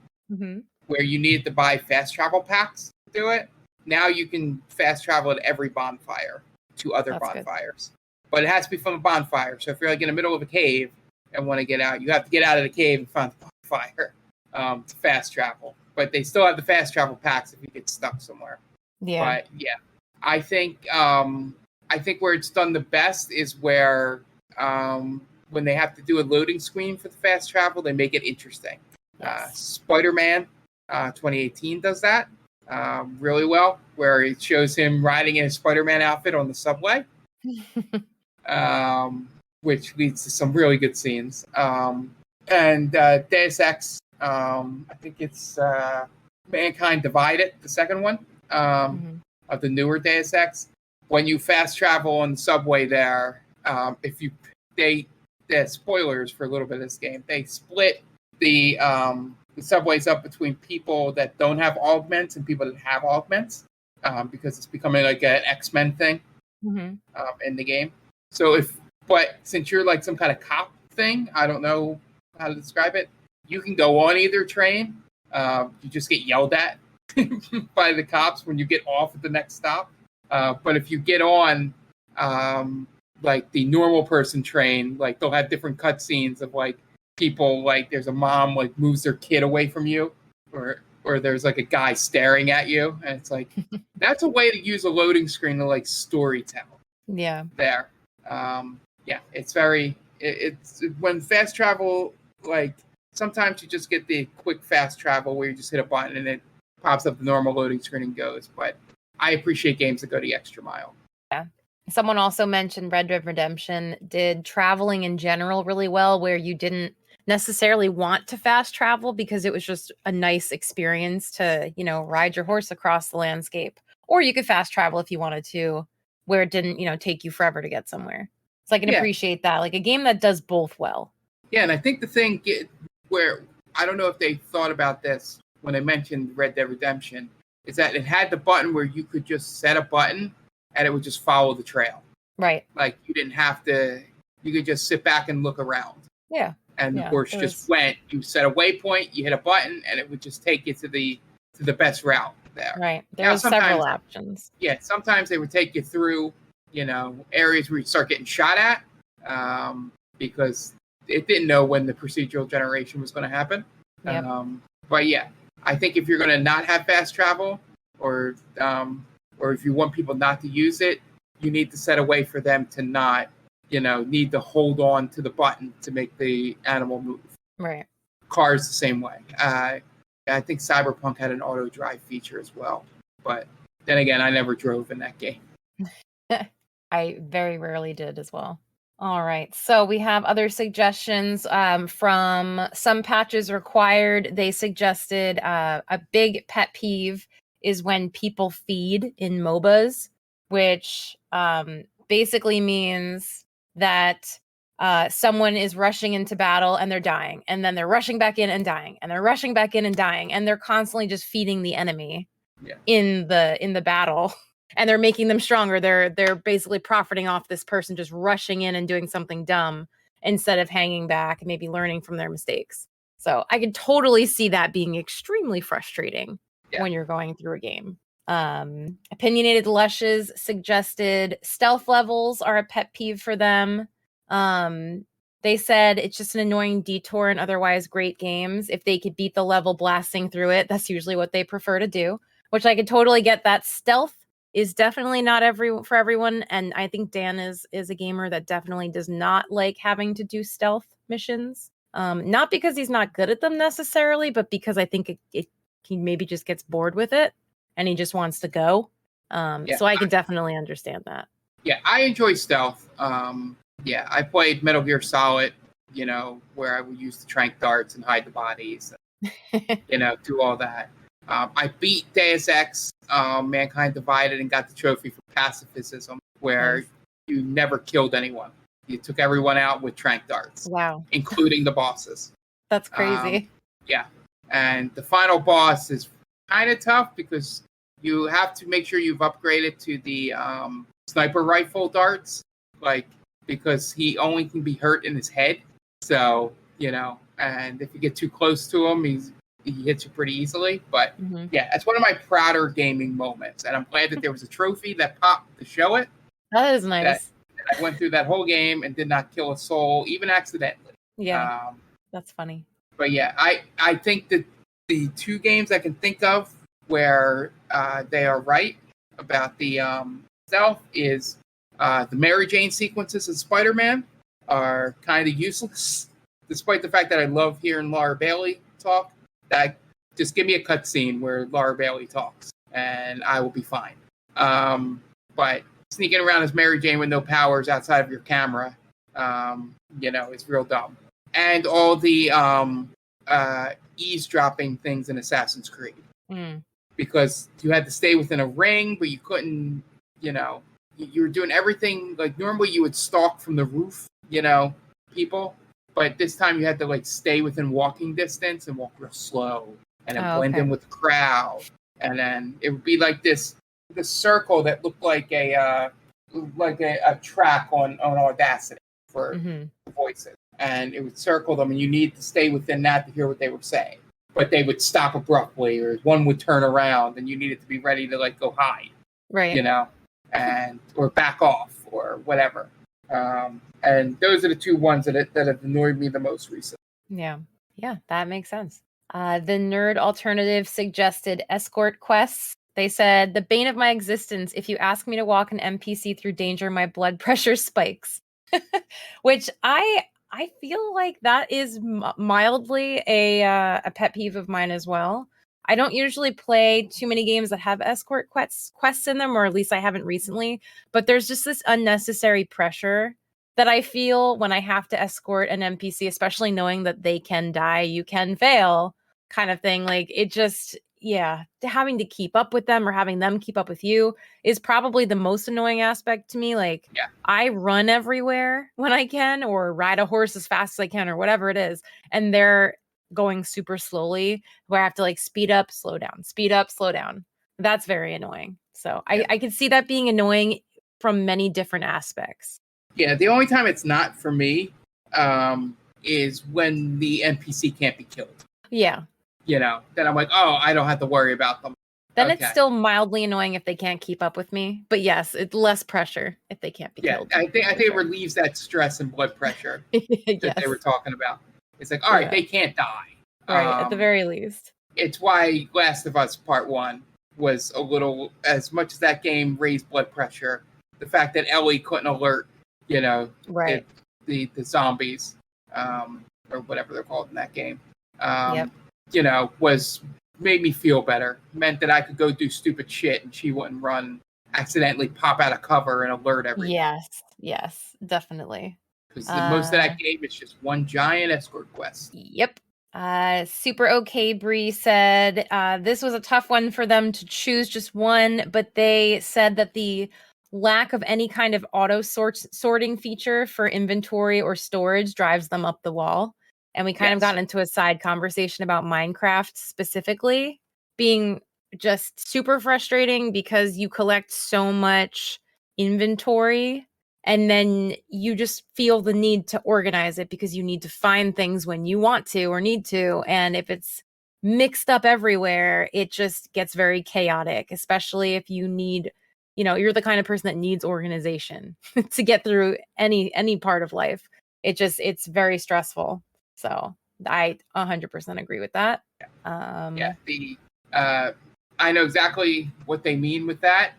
where you needed to buy fast travel packs to do it. now you can fast travel at every bonfire to other bonfires. Good. But it has to be from a bonfire. So if you're like in the middle of a cave and want to get out, you have to get out of the cave and find the bonfire to fast travel. But they still have the fast travel packs if you get stuck somewhere. Yeah. But yeah, I think where it's done the best is where when they have to do a loading screen for the fast travel, they make it interesting. Yes. Spider-Man 2018 does that really well, where it shows him riding in a Spider-Man outfit on the subway, which leads to some really good scenes. And Deus Ex, I think it's Mankind Divided, the second one of the newer Deus Ex. When you fast travel on the subway there, spoilers for a little bit of this game, they split the subways up between people that don't have augments and people that have augments, because it's becoming like an X-Men thing in the game. But since you're like some kind of cop thing, I don't know how to describe it, you can go on either train. You just get yelled at by the cops when you get off at the next stop. But if you get on like the normal person train, like they'll have different cutscenes of like people, like there's a mom like moves their kid away from you, or there's like a guy staring at you, and it's like that's a way to use a loading screen to like story tell. Yeah. There. It's very it's when fast travel, like sometimes you just get the quick fast travel where you just hit a button and it pops up the normal loading screen and goes. But I appreciate games that go the extra mile. Yeah. Someone also mentioned Red Dead Redemption did traveling in general really well, where you didn't necessarily want to fast travel because it was just a nice experience to, ride your horse across the landscape. Or you could fast travel if you wanted to, where it didn't, take you forever to get somewhere. So I can appreciate that. Like a game that does both well. Yeah, and I think the thing where, I don't know if they thought about this when they mentioned Red Dead Redemption, is that it had the button where you could just set a button and it would just follow the trail. Right. Like you didn't have to, you could just sit back and look around. Yeah. And the horse just went, you set a waypoint, you hit a button, and it would just take you to the best route there. Right. There were several options. Yeah. Sometimes they would take you through, areas where you start getting shot at, because it didn't know when the procedural generation was going to happen. Yep. But yeah, I think if you're going to not have fast travel, or if you want people not to use it, you need to set a way for them to not, need to hold on to the button to make the animal move. Right. Cars the same way. I think Cyberpunk had an auto drive feature as well. But then again, I never drove in that game. I very rarely did as well. All right. So we have other suggestions from Some Patches Required. They suggested a big pet peeve is when people feed in MOBAs, which basically means that someone is rushing into battle and they're dying, and then they're rushing back in and dying, and they're rushing back in and dying, and they're constantly just feeding the enemy in the battle, and they're making them stronger. They're basically profiting off this person just rushing in and doing something dumb instead of hanging back and maybe learning from their mistakes. So I could totally see that being extremely frustrating when you're going through a game. Opinionated Lushes suggested stealth levels are a pet peeve for them. They said it's just an annoying detour in otherwise great games. If they could beat the level blasting through it, that's usually what they prefer to do, which I could totally get. That stealth is definitely not for everyone, and I think Dan is a gamer that definitely does not like having to do stealth missions. Not because he's not good at them necessarily, but because I think he maybe just gets bored with it and he just wants to go. So I could definitely understand that. Yeah, I enjoy stealth. I played Metal Gear Solid, where I would use the tranq darts and hide the bodies, do all that. I beat Deus Ex, Mankind Divided, and got the trophy for pacifism, where you never killed anyone. You took everyone out with tranq darts. Wow. Including the bosses. That's crazy. Yeah. And the final boss is kind of tough because you have to make sure you've upgraded to the sniper rifle darts, because he only can be hurt in his head. So, and if you get too close to him, he hits you pretty easily. But yeah, it's one of my prouder gaming moments, and I'm glad that there was a trophy that popped to show it. That is nice. That I went through that whole game and did not kill a soul, even accidentally. Yeah, that's funny. But yeah, I think that the two games I can think of where they are right about the stealth is the Mary Jane sequences in Spider-Man are kind of useless, despite the fact that I love hearing Laura Bailey talk. That just give me a cutscene where Laura Bailey talks, and I will be fine. But sneaking around as Mary Jane with no powers outside of your camera, is real dumb. And all the eavesdropping things in Assassin's Creed. Because you had to stay within a ring, but you couldn't, you were doing everything. Like normally you would stalk from the roof, people. But this time you had to stay within walking distance and walk real slow and then blend in with the crowd. And then it would be like this circle that looked like a track on Audacity for voices. And it would circle them, and you need to stay within that to hear what they were saying. But they would stop abruptly, or one would turn around, and you needed to be ready to go hide, right? Or back off, or whatever. And those are the two ones that have annoyed me the most recently. Yeah, that makes sense. The Nerd Alternative suggested escort quests. They said, the bane of my existence. If you ask me to walk an NPC through danger, my blood pressure spikes. Which I feel like that is mildly a pet peeve of mine as well. I don't usually play too many games that have escort quests in them, or at least I haven't recently. But there's just this unnecessary pressure that I feel when I have to escort an NPC, especially knowing that they can die, you can fail, kind of thing. It just, having to keep up with them or having them keep up with you is probably the most annoying aspect to me. I run everywhere when I can, or ride a horse as fast as I can, or whatever it is, and they're going super slowly where I have to speed up, slow down, speed up, slow down. That's very annoying. So I can see that being annoying from many different aspects. Yeah, the only time it's not for me is when the NPC can't be killed. Yeah. Then I'm like, oh, I don't have to worry about them. Then it's still mildly annoying if they can't keep up with me. But yes, it's less pressure if they can't be killed. I think it relieves that stress and blood pressure that they were talking about. It's like, all right, they can't die. Right, at the very least. It's why Last of Us Part 1 was a little, as much as that game raised blood pressure, the fact that Ellie couldn't alert, right, the zombies, or whatever they're called in that game, was made me feel better. Meant that I could go do stupid shit and she wouldn't accidentally pop out of cover and alert everyone. Yes, definitely. Because most of that game is just one giant escort quest. Yep. Super Okay Bree said this was a tough one for them to choose just one, but they said that the lack of any kind of auto sorting feature for inventory or storage drives them up the wall. And we kind of got into a side conversation about Minecraft specifically being just super frustrating because you collect so much inventory and then you just feel the need to organize it because you need to find things when you want to or need to. And if it's mixed up everywhere, it just gets very chaotic, especially if you need, you're the kind of person that needs organization to get through any part of life. It's very stressful. So I 100% agree with that. I know exactly what they mean with that.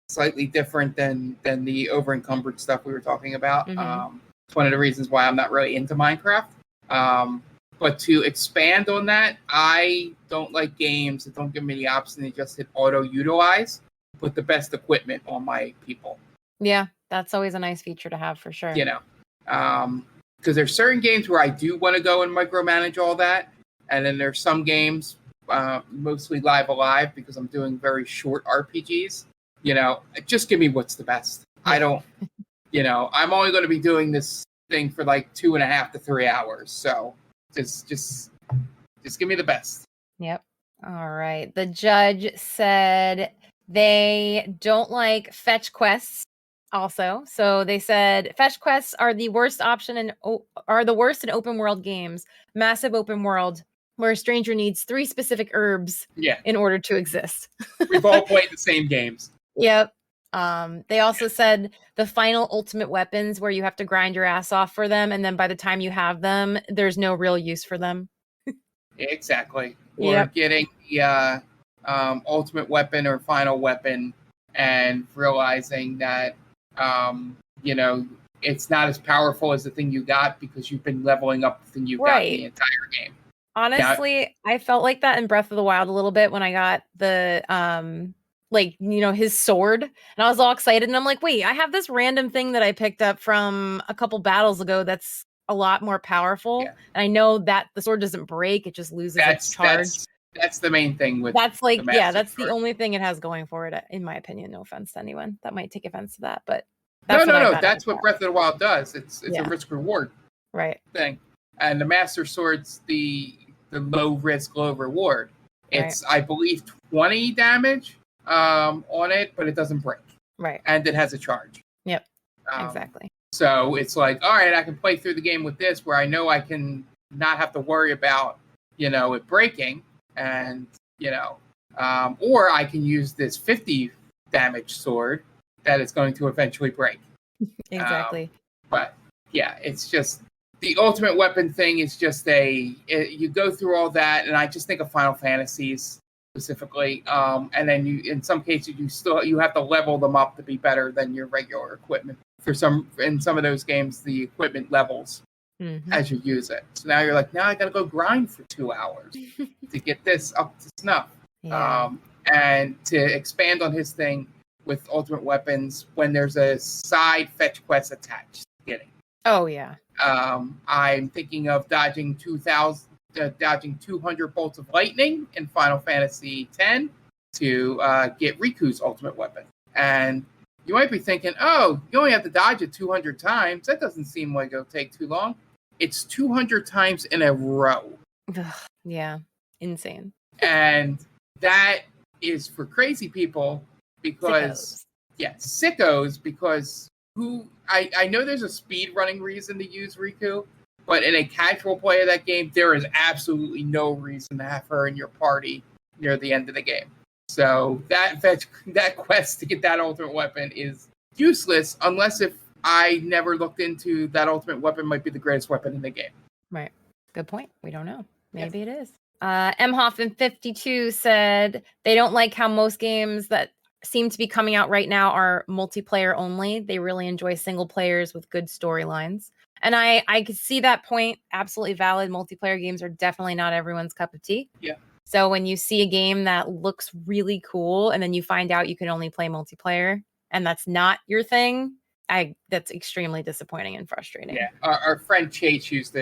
Slightly different than the over encumbered stuff we were talking about. It's one of the reasons why I'm not really into Minecraft. But to expand on that, I don't like games that don't give me the option to just hit auto utilize, put the best equipment on my people. Yeah, that's always a nice feature to have for sure. Because there's certain games where I do want to go and micromanage all that. And then there's some games, mostly Live Alive, because I'm doing very short RPGs. Just give me what's the best. I don't, I'm only going to be doing this thing for 2.5 to 3 hours. So just give me the best. Yep. All right. The judge said they don't like fetch quests also. So they said fetch quests are the worst option and are the worst in open world games. Massive open world where a stranger needs 3 specific herbs in order to exist. We've all played the same games. Yep. They also said the final ultimate weapons where you have to grind your ass off for them, and then by the time you have them, there's no real use for them. Exactly. Or getting the ultimate weapon or final weapon and realizing that, it's not as powerful as the thing you got because you've been leveling up the thing you got the entire game. Honestly, I felt like that in Breath of the Wild a little bit when I got the his sword, and I was all excited, and I'm like, wait, I have this random thing that I picked up from a couple battles ago that's a lot more powerful, and I know that the sword doesn't break, it just loses its charge. That's the main thing with that's the only thing it has going for it, in my opinion. No offense to anyone that might take offense to that, but no, that's what Breath of the Wild does. It's a risk reward thing, and the Master Sword's the low risk, low reward. It's I believe 20 damage on it, but it doesn't break. Right. And it has a charge. Yep. Exactly. So it's like, all right, I can play through the game with this where I know I can not have to worry about, it breaking, and, or I can use this 50 damage sword that is going to eventually break. Exactly. But yeah, it's just the ultimate weapon thing is just you go through all that, and I just think of Final Fantasies specifically, and then in some cases you have to level them up to be better than your regular equipment. In some of those games, the equipment levels as you use it. So now you're like, now I got to go grind for 2 hours to get this up to snuff. Yeah. And to expand on his thing with ultimate weapons, when there's a side fetch quest attached, getting. Oh yeah. I'm thinking of dodging 200 bolts of lightning in Final Fantasy X to get Riku's ultimate weapon. And you might be thinking, oh, you only have to dodge it 200 times. That doesn't seem like it'll take too long. It's 200 times in a row. Yeah, insane. And that is for crazy people because, sickos, because I know there's a speed running reason to use Riku, but in a casual play of that game, there is absolutely no reason to have her in your party near the end of the game. So that quest to get that ultimate weapon is useless unless if I never looked into that ultimate weapon might be the greatest weapon in the game. Right. Good point. We don't know. Maybe it is. mhoffman52 said they don't like how most games that seem to be coming out right now are multiplayer only. They really enjoy single players with good storylines. And I could see that point. Absolutely valid. Multiplayer games are definitely not everyone's cup of tea. Yeah. So when you see a game that looks really cool and then you find out you can only play multiplayer and that's not your thing, that's extremely disappointing and frustrating. Yeah. Our friend Chase used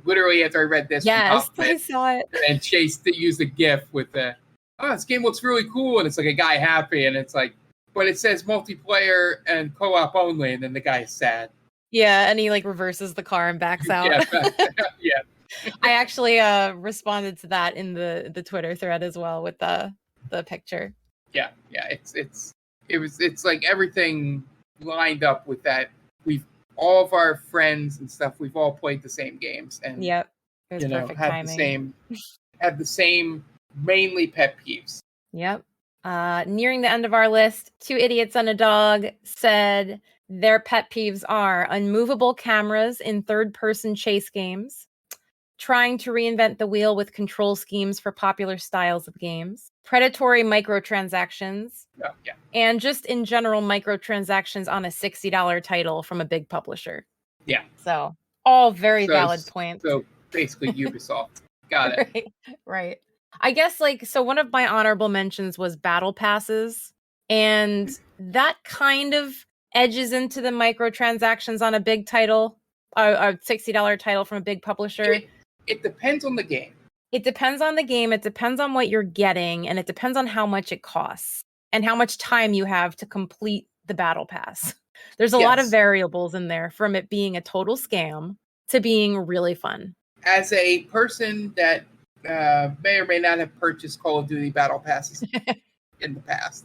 literally after I read this. Yes, I saw it. And Chase used a GIF with this game looks really cool, and it's like a guy happy, and it's like, but it says multiplayer and co-op only, and then the guy's sad. Yeah, and he reverses the car and backs out. Yeah. I actually responded to that in the Twitter thread as well with the picture. Yeah. It's like everything lined up with that. All of our friends and stuff, we've all played the same games, and yep, it was perfect timing. Had the same mainly pet peeves. Yep. Nearing the end of our list, 2 idiots and a dog said their pet peeves are unmovable cameras in third-person chase games, trying to reinvent the wheel with control schemes for popular styles of games, predatory microtransactions, and just in general microtransactions on a $60 title from a big publisher. Yeah. So all very valid points. So basically Ubisoft. Got it. Right. I guess so one of my honorable mentions was battle passes, and that kind of edges into the microtransactions on a big title, a $60 title from a big publisher. It depends on the game. It depends on the game. It depends on what you're getting, and it depends on how much it costs and how much time you have to complete the battle pass. There's a lot of variables in there, from it being a total scam to being really fun. As a person that may or may not have purchased Call of Duty battle passes in the past,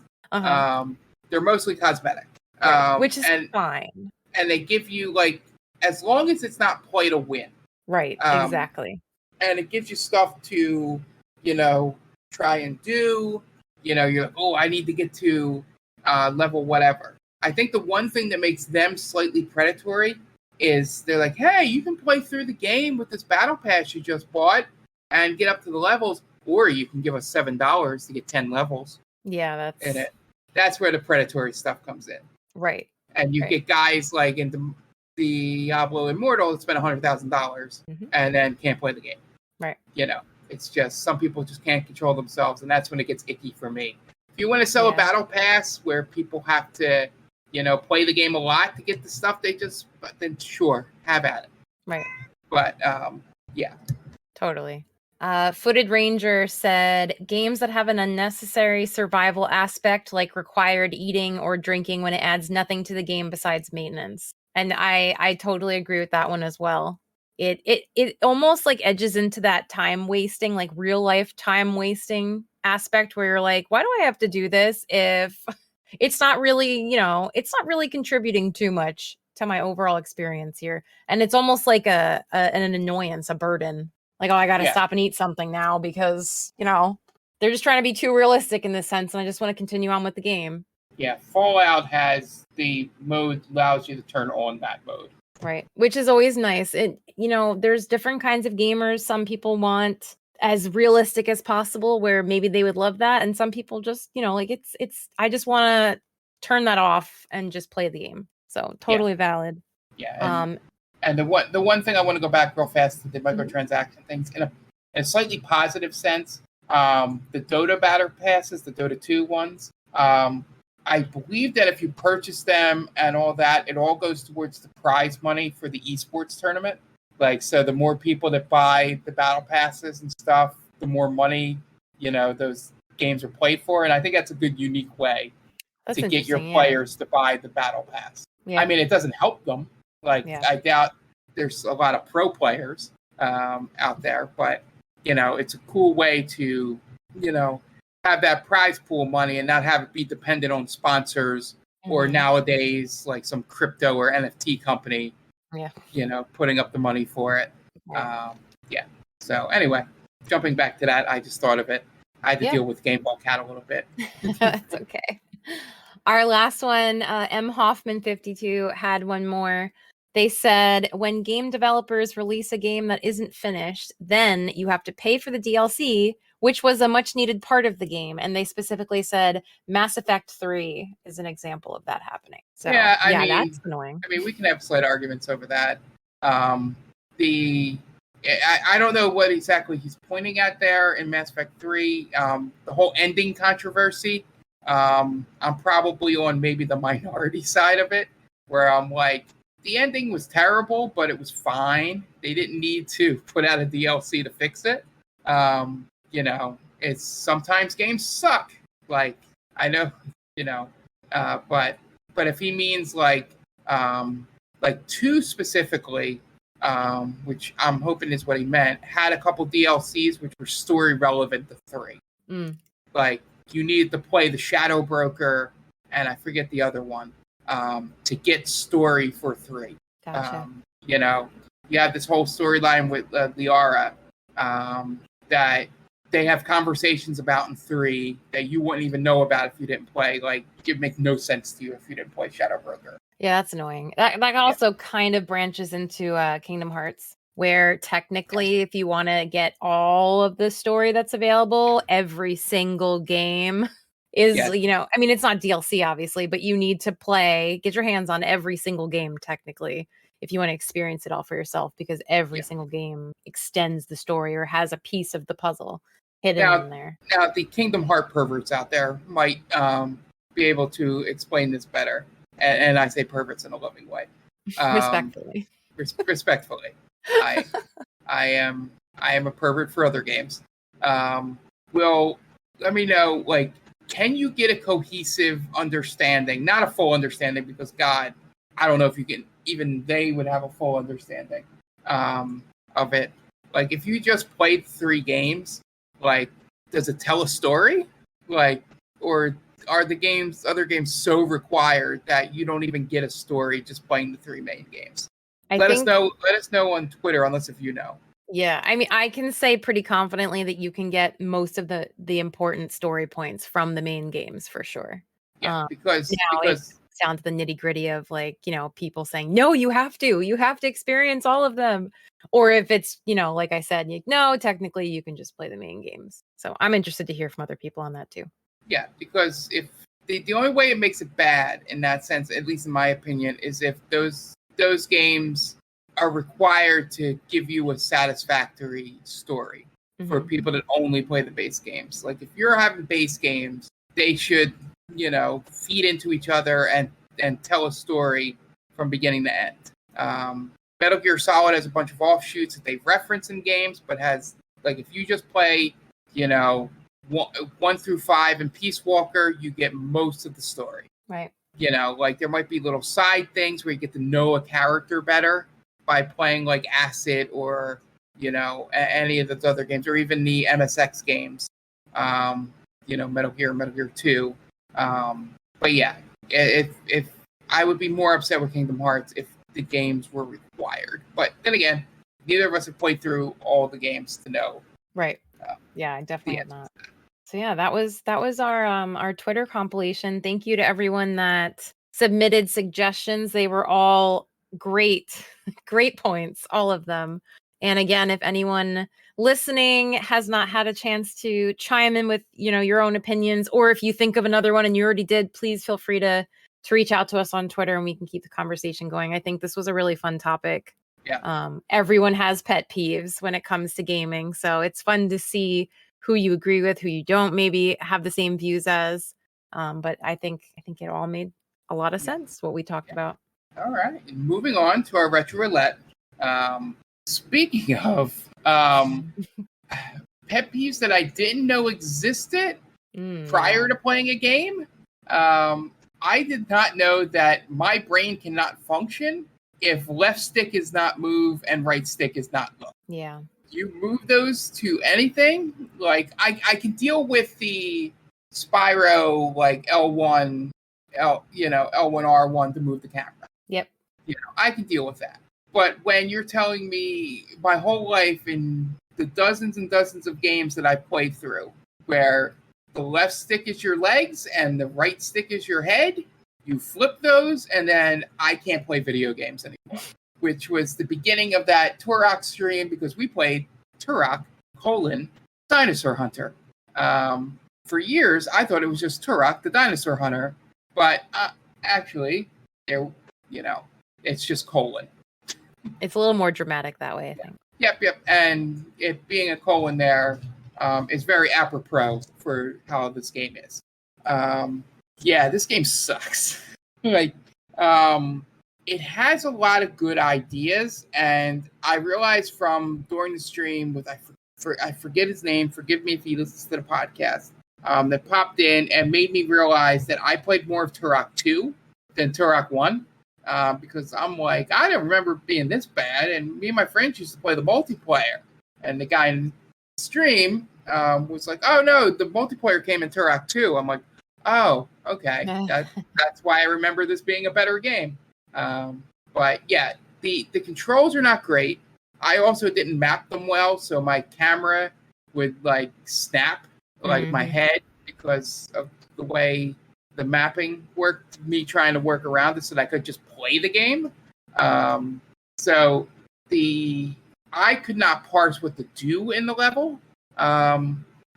they're mostly cosmetic, which is fine. And they give you as long as it's not play to win. Right, exactly. and it gives you stuff to, try and do. You're like, oh, I need to get to level whatever. I think the one thing that makes them slightly predatory is they're like, hey, you can play through the game with this battle pass you just bought and get up to the levels, or you can give us $7 to get 10 levels. Yeah, that's in it. That's where the predatory stuff comes in. Right. And you get guys like into Diablo Immortal that spend $100,000 and then can't play the game. Right. It's just some people just can't control themselves, and that's when it gets icky for me. If you want to sell a battle pass where people have to, play the game a lot to get the stuff then sure, have at it. Right. But yeah. Totally. Footed Ranger said games that have an unnecessary survival aspect, like required eating or drinking when it adds nothing to the game besides maintenance. And I totally agree with that one as well. It almost like edges into that time wasting, like real life time wasting aspect where you're like, why do I have to do this if it's not really, it's not really contributing too much to my overall experience here. And it's almost like an annoyance, a burden. Like, oh, I got to stop and eat something now because, they're just trying to be too realistic in this sense. And I just want to continue on with the game. Yeah, Fallout has the mode allows you to turn on that mode. Right. Which is always nice. There's different kinds of gamers. Some people want as realistic as possible where maybe they would love that. And some people just, I just want to turn that off and just play the game. So totally valid. Yeah. And the one thing I want to go back real fast to the microtransaction things in a slightly positive sense. The Dota battle passes, the Dota 2 ones. I believe that if you purchase them and all that, it all goes towards the prize money for the esports tournament. Like, so the more people that buy the battle passes and stuff, the more money, those games are played for. And I think that's a good, unique way to get your players to buy the battle pass. Yeah. I mean, it doesn't help them. I doubt there's a lot of pro players out there, but, it's a cool way to, have that prize pool money and not have it be dependent on sponsors or nowadays like some crypto or NFT company, putting up the money for it. So anyway, jumping back to that, I just thought of it. I had to deal with Game Ball Cat a little bit. That's okay. Our last one, M. Hoffman 52 had one more. They said when game developers release a game that isn't finished, then you have to pay for the DLC, which was a much needed part of the game. And they specifically said Mass Effect 3 is an example of that happening. So I mean, that's annoying. I mean, we can have slight arguments over that. I don't know what exactly he's pointing at there in Mass Effect 3. The whole ending controversy. I'm probably on maybe the minority side of it, where I'm like, the ending was terrible, but it was fine. They didn't need to put out a DLC to fix it. It's sometimes games suck. Like, I know, but if he means like 2 specifically, which I'm hoping is what he meant, had a couple DLCs which were story relevant to 3. Like, you needed to play the Shadow Broker, and I forget the other one, to get story for 3. Gotcha. You have this whole storyline with Liara that they have conversations about in 3 that you wouldn't even know about if you didn't play. Like, it would make no sense to you if you didn't play Shadow Broker. Yeah, that's annoying. That also kind of branches into Kingdom Hearts, where technically if you want to get all of the story that's available, every single game is, I mean, it's not DLC obviously, but you need to get your hands on every single game technically if you want to experience it all for yourself, because every single game extends the story or has a piece of the puzzle hidden in there. Now, the Kingdom Heart perverts out there might be able to explain this better. And I say perverts in a loving way. Respectfully. Respectfully. I am a pervert for other games. Well, let me know, like, can you get a cohesive understanding? Not a full understanding, because God, I don't know if you can, even they would have a full understanding of it. Like, if you just played 3 games, like, does it tell a story? Like, or are the other games so required that you don't even get a story just playing the 3 main games? Let us know on Twitter, unless if you know. Yeah, I mean, I can say pretty confidently that you can get most of the important story points from the main games for sure. Yeah, Now it comes down to the nitty gritty of like, people saying, no, you have to experience all of them. Or if it's, like I said, no, technically you can just play the main games. So I'm interested to hear from other people on that too. Yeah, because if the only way it makes it bad in that sense, at least in my opinion, is if those games are required to give you a satisfactory story for people that only play the base games. Like if you're having base games, they should, feed into each other and tell a story from beginning to end. Metal Gear Solid has a bunch of offshoots that they reference in games, but has, like, if you just play, 1 through 5 in Peace Walker, you get most of the story. Right. Like there might be little side things where you get to know a character better by playing like Acid or, any of those other games, or even the MSX games, Metal Gear 2. But yeah, if I would be more upset with Kingdom Hearts if the games were required. But then again, neither of us have played through all the games to know. Right. Yeah, I definitely have not. So yeah, that was our Twitter compilation. Thank you to everyone that submitted suggestions. They were all great, great points, all of them. And again, if anyone listening has not had a chance to chime in with, your own opinions, or if you think of another one and you already did, please feel free to reach out to us on Twitter and we can keep the conversation going. I think this was a really fun topic. Yeah. Everyone has pet peeves when it comes to gaming, so it's fun to see who you agree with, who you don't maybe have the same views as. But I think it all made a lot of sense what we talked about. All right, and moving on to our Retro Roulette. Speaking of pet peeves that I didn't know existed prior to playing a game, I did not know that my brain cannot function if left stick is not move and right stick is not look. Yeah. You move those to anything, like I can deal with the Spyro, like L1, L1R1 to move the camera. Yep. I can deal with that. But when you're telling me my whole life in the dozens and dozens of games that I've played through, where the left stick is your legs and the right stick is your head, you flip those, and then I can't play video games anymore. Which was the beginning of that Turok stream, because we played Turok, Dinosaur Hunter. For years, I thought it was just Turok, the Dinosaur Hunter. But actually, it's just colon. It's a little more dramatic that way, I think. Yep. And it being a colon there is very apropos for how this game is. This game sucks. It has a lot of good ideas, and I realized from during the stream with I forget his name. Forgive me if he listens to the podcast. That popped in and made me realize that I played more of Turok 2 than Turok 1. Because I'm like, I don't remember being this bad, and me and my friends used to play the multiplayer. And the guy in the stream was like, "Oh no, the multiplayer came in Turok 2." I'm like, "Oh, okay, that's why I remember this being a better game." But yeah, the controls are not great. I also didn't map them well, so my camera would like snap like my head because of the way the mapping worked, me trying to work around it so that I could just play the game. So I could not parse what to do in the level.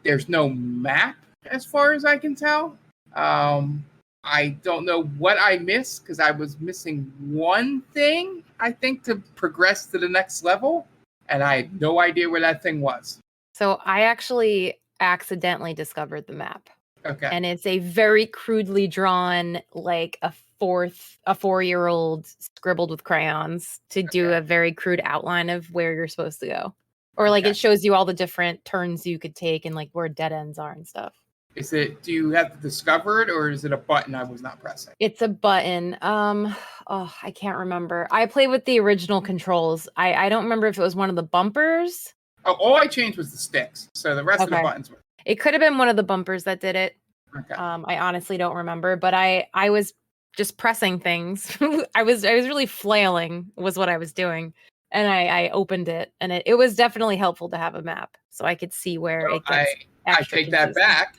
There's no map as far as I can tell. I don't know what I missed because I was missing one thing, I think, to progress to the next level. And I had no idea where that thing was. So I actually accidentally discovered the map. Okay. And it's a very crudely drawn, like a 4-year-old scribbled with crayons to do a very crude outline of where you're supposed to go. Or like it shows you all the different turns you could take and like where dead ends are and stuff. Do you have to discover it, or is it a button I was not pressing? It's a button. I can't remember. I played with the original controls. I don't remember if it was one of the bumpers. Oh, all I changed was the sticks. So the rest of the buttons were. It could have been one of the bumpers that did it. Okay. I honestly don't remember, but I was just pressing things. I was really flailing was what I was doing. and I opened it, and it was definitely helpful to have a map so I could see where it gets I take that back.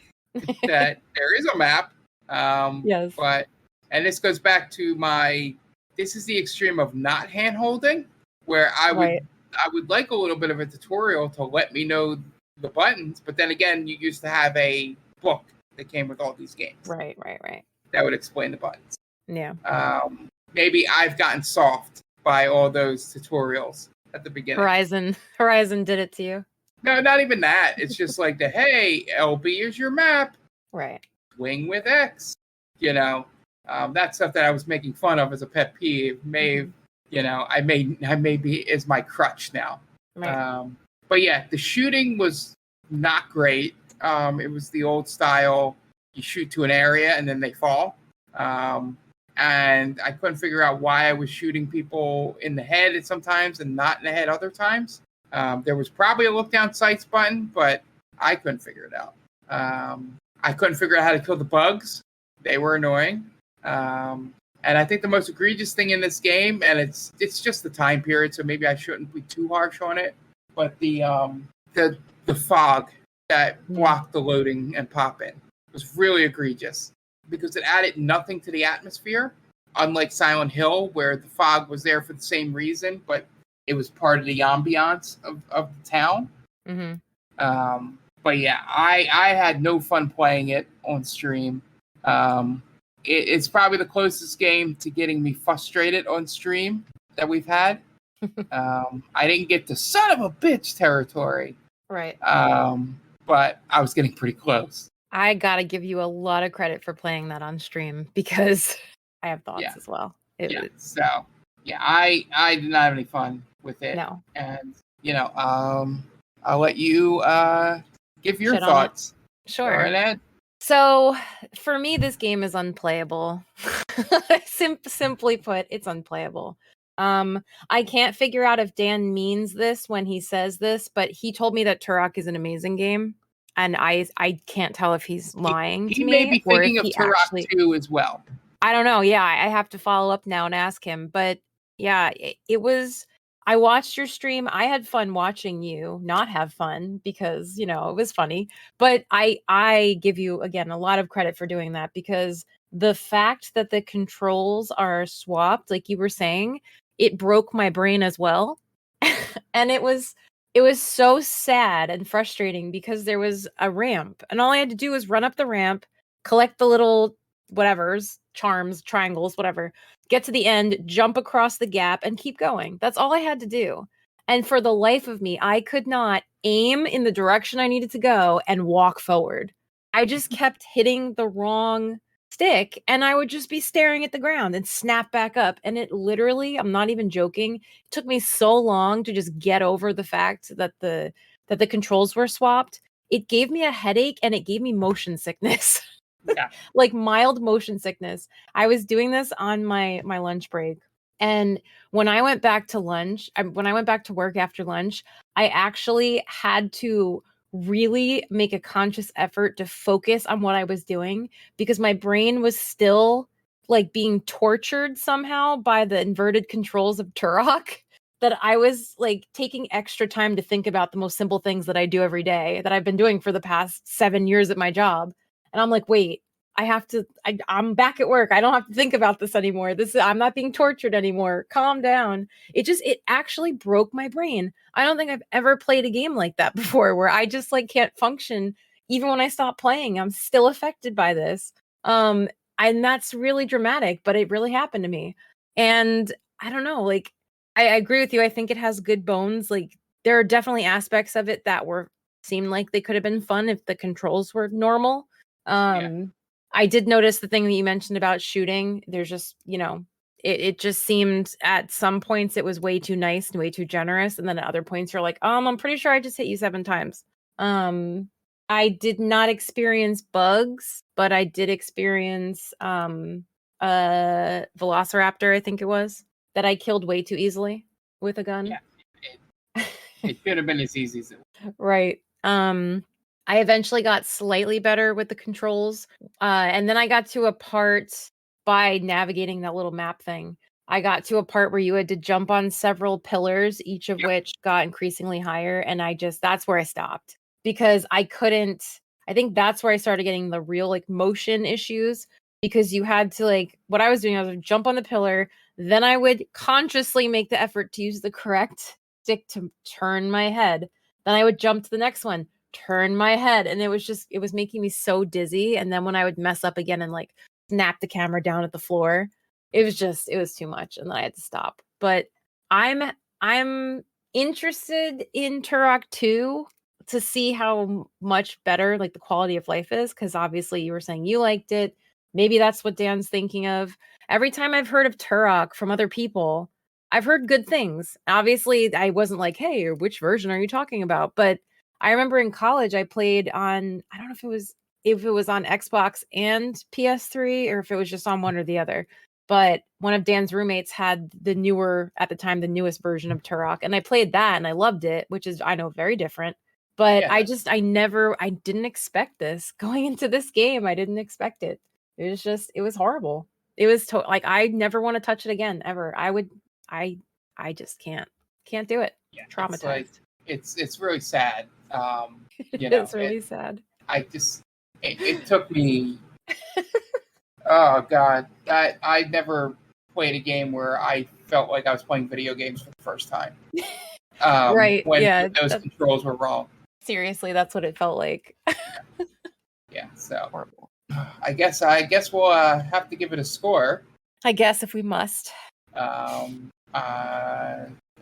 That there is a map. Yes. And this goes back to this is the extreme of not hand holding, where I would like a little bit of a tutorial to let me know the buttons, but then again, you used to have a book that came with all these games. Right. That would explain the buttons. Yeah. Maybe I've gotten soft by all those tutorials at the beginning. Horizon did it to you. No, not even that. It's just like hey, LB is your map. Right. Swing with X. That stuff that I was making fun of as a pet peeve I may be is my crutch now. Right. But yeah, the shooting was not great. It was the old style. You shoot to an area and then they fall. And I couldn't figure out why I was shooting people in the head sometimes and not in the head other times. There was probably a look down sights button, but I couldn't figure it out. I couldn't figure out how to kill the bugs. They were annoying. And I think the most egregious thing in this game, and it's just the time period, so maybe I shouldn't be too harsh on it, but the fog that blocked the loading and pop-in was really egregious because it added nothing to the atmosphere, unlike Silent Hill, where the fog was there for the same reason, but it was part of the ambiance of the town. Mm-hmm. But yeah, I had no fun playing it on stream. It's probably the closest game to getting me frustrated on stream that we've had. I didn't get to son of a bitch territory. Right. But I was getting pretty close. I gotta give you a lot of credit for playing that on stream because I have thoughts as well. I did not have any fun with it. No. And I'll let you give your thoughts. Sure. So for me, this game is unplayable. Simply put, it's unplayable. I can't figure out if Dan means this when he says this, but he told me that Turok is an amazing game, and I can't tell if he's lying to me. He may be thinking of Turok 2 as well. I don't know. Yeah, I have to follow up now and ask him. But yeah, it was. I watched your stream. I had fun watching you not have fun because, it was funny. But I give you, again, a lot of credit for doing that because the fact that the controls are swapped, like you were saying, it broke my brain as well. And it was so sad and frustrating because there was a ramp and all I had to do was run up the ramp, collect the little whatevers, charms, triangles, whatever, get to the end, jump across the gap and keep going. That's all I had to do. And for the life of me, I could not aim in the direction I needed to go and walk forward. I just kept hitting the wrong stick and I would just be staring at the ground and snap back up. And it literally, I'm not even joking, it took me so long to just get over the fact that the controls were swapped. It gave me a headache and it gave me motion sickness. Yeah. Like mild motion sickness. I was doing this on my lunch break. And when I went back to work after lunch, I actually had to really make a conscious effort to focus on what I was doing because my brain was still like being tortured somehow by the inverted controls of Turok, that I was like taking extra time to think about the most simple things that I do every day that I've been doing for the past 7 years at my job. And I'm like, wait, I'm back at work. I don't have to think about this anymore. I'm not being tortured anymore. Calm down. It actually broke my brain. I don't think I've ever played a game like that before where I just like can't function. Even when I stop playing, I'm still affected by this. And that's really dramatic, but it really happened to me. And I don't know, like, I agree with you. I think it has good bones. Like there are definitely aspects of it that seemed like they could have been fun if the controls were normal. I did notice the thing that you mentioned about shooting. There's just, it just seemed at some points it was way too nice and way too generous. And then at other points you're like, I'm pretty sure I just hit you 7 times. I did not experience bugs, but I did experience Velociraptor, I think it was, that I killed way too easily with a gun. Yeah. It could have been as easy as it was. Right. I eventually got slightly better with the controls. And then I got to a part by navigating that little map thing I got to a part where you had to jump on several pillars, each of which got increasingly higher. And that's where I stopped because I couldn't, I think that's where I started getting the real like motion issues because you had to like, what I was doing, I would jump on the pillar. Then I would consciously make the effort to use the correct stick to turn my head. Then I would jump to the next one, turn my head. And it was making me so dizzy. And then when I would mess up again and like snap the camera down at the floor, it was too much. And then I had to stop. But I'm interested in Turok 2 to see how much better like the quality of life is. Cause obviously you were saying you liked it. Maybe that's what Dan's thinking of. Every time I've heard of Turok from other people, I've heard good things. Obviously, I wasn't like, hey, which version are you talking about? But I remember in college I played on, I don't know if it was on Xbox and PS3 or if it was just on one or the other. But one of Dan's roommates had the newest version of Turok. And I played that and I loved it, which is, I know, very different. But I didn't expect this going into this game. I didn't expect it. It was horrible. It was like, I never want to touch it again, ever. I just can't do it. Yeah, Traumatized. It's really sad. It's really sad. It took me. Oh God, I never played a game where I felt like I was playing video games for the first time. Right? When those controls were wrong. Seriously, that's what it felt like. Yeah. So horrible. I guess we'll have to give it a score. I guess if we must. I'll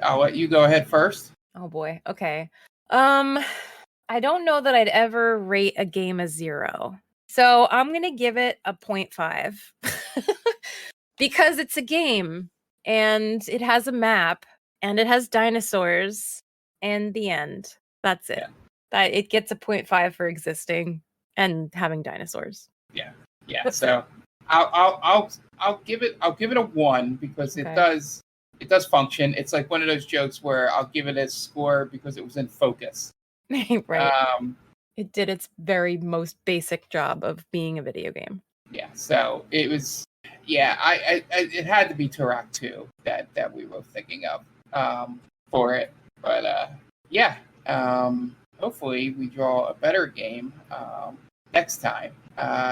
let you go ahead first. Oh boy. Okay. I don't know that I'd ever rate a game a 0. So I'm going to give it a 0.5 because it's a game and it has a map and it has dinosaurs and the end. That's it. Yeah. It gets a 0.5 for existing and having dinosaurs. Yeah. Yeah. So I'll give it a 1 because it does function. It's like one of those jokes where I'll give it a score because it was in focus. Right. It did its very most basic job of being a video game. Yeah. So it was. Yeah. It had to be Turok 2 that we were thinking of for it. But yeah. Hopefully we draw a better game next time.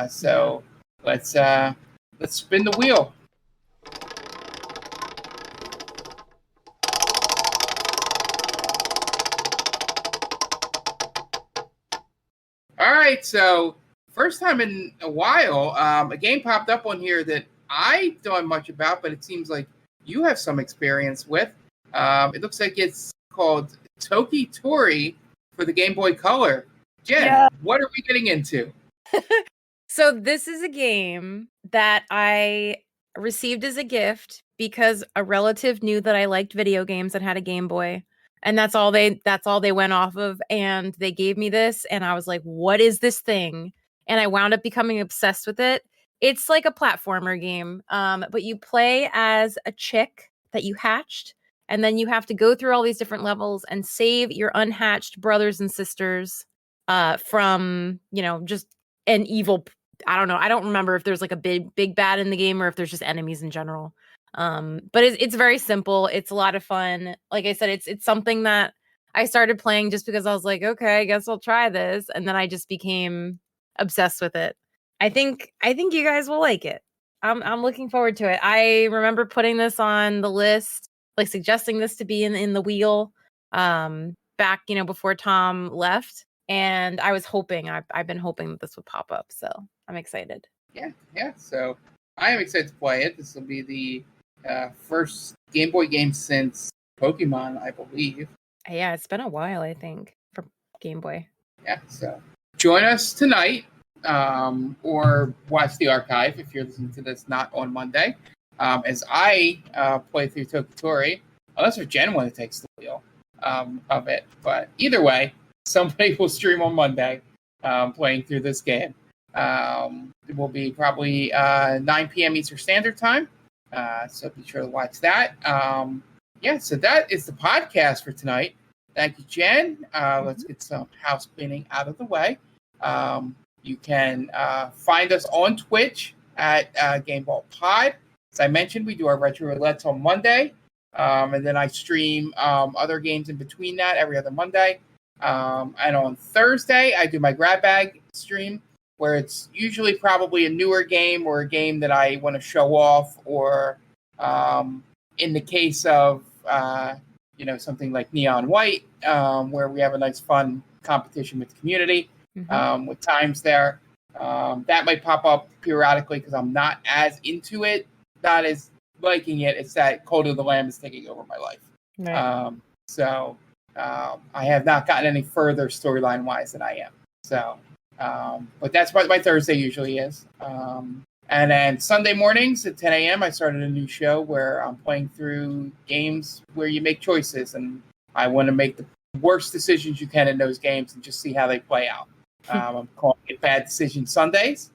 So let's spin the wheel. All right, so first time in a while, a game popped up on here that I don't know much about, but it seems like you have some experience with. It looks like it's called Toki Tori for the Game Boy Color. Jen, What are we getting into? So this is a game that I received as a gift because a relative knew that I liked video games and had a Game Boy. And that's all they went off of. And they gave me this and I was like, what is this thing? And I wound up becoming obsessed with it. It's like a platformer game. But you play as a chick that you hatched. And then you have to go through all these different levels and save your unhatched brothers and sisters from, just an evil. I don't know. I don't remember if there's like a big bad in the game or if there's just enemies in general. But it's very simple. It's a lot of fun. Like I said, it's something that I started playing just because I was like, okay, I guess I'll try this. And then I just became obsessed with it. I think you guys will like it. I'm looking forward to it. I remember putting this on the list, like suggesting this to be in the wheel, back, before Tom left. And I was hoping, I've been hoping that this would pop up. So I'm excited. Yeah. So I am excited to play it. This will be the first Game Boy game since Pokemon, I believe. Yeah, it's been a while, I think, for Game Boy. Yeah, so join us tonight or watch the archive if you're listening to this not on Monday as I play through Toki Tori, unless if Jen one takes the wheel of it. But either way, somebody will stream on Monday playing through this game. It will be probably 9 p.m. Eastern Standard Time. So be sure to watch that. So that is the podcast for tonight. Thank you, Jen. Let's get some house cleaning out of the way. You can find us on Twitch at Game Ball Pod. as I mentioned, we do our Retro Roulette on Monday, and then I stream other games in between that every other Monday. And on Thursday, I do my grab bag stream, where it's usually probably a newer game or a game that I want to show off, or in the case of something like Neon White, where we have a nice fun competition with the community, with times there. That might pop up periodically because I'm not as into it, not as liking it. It's that Cult of the Lamb is taking over my life. Right. So I have not gotten any further storyline wise than I am. So, but that's what my Thursday usually is. And then Sunday mornings at 10 a.m., I started a new show where I'm playing through games where you make choices, and I want to make the worst decisions you can in those games and just see how they play out. I'm calling it Bad Decision Sundays.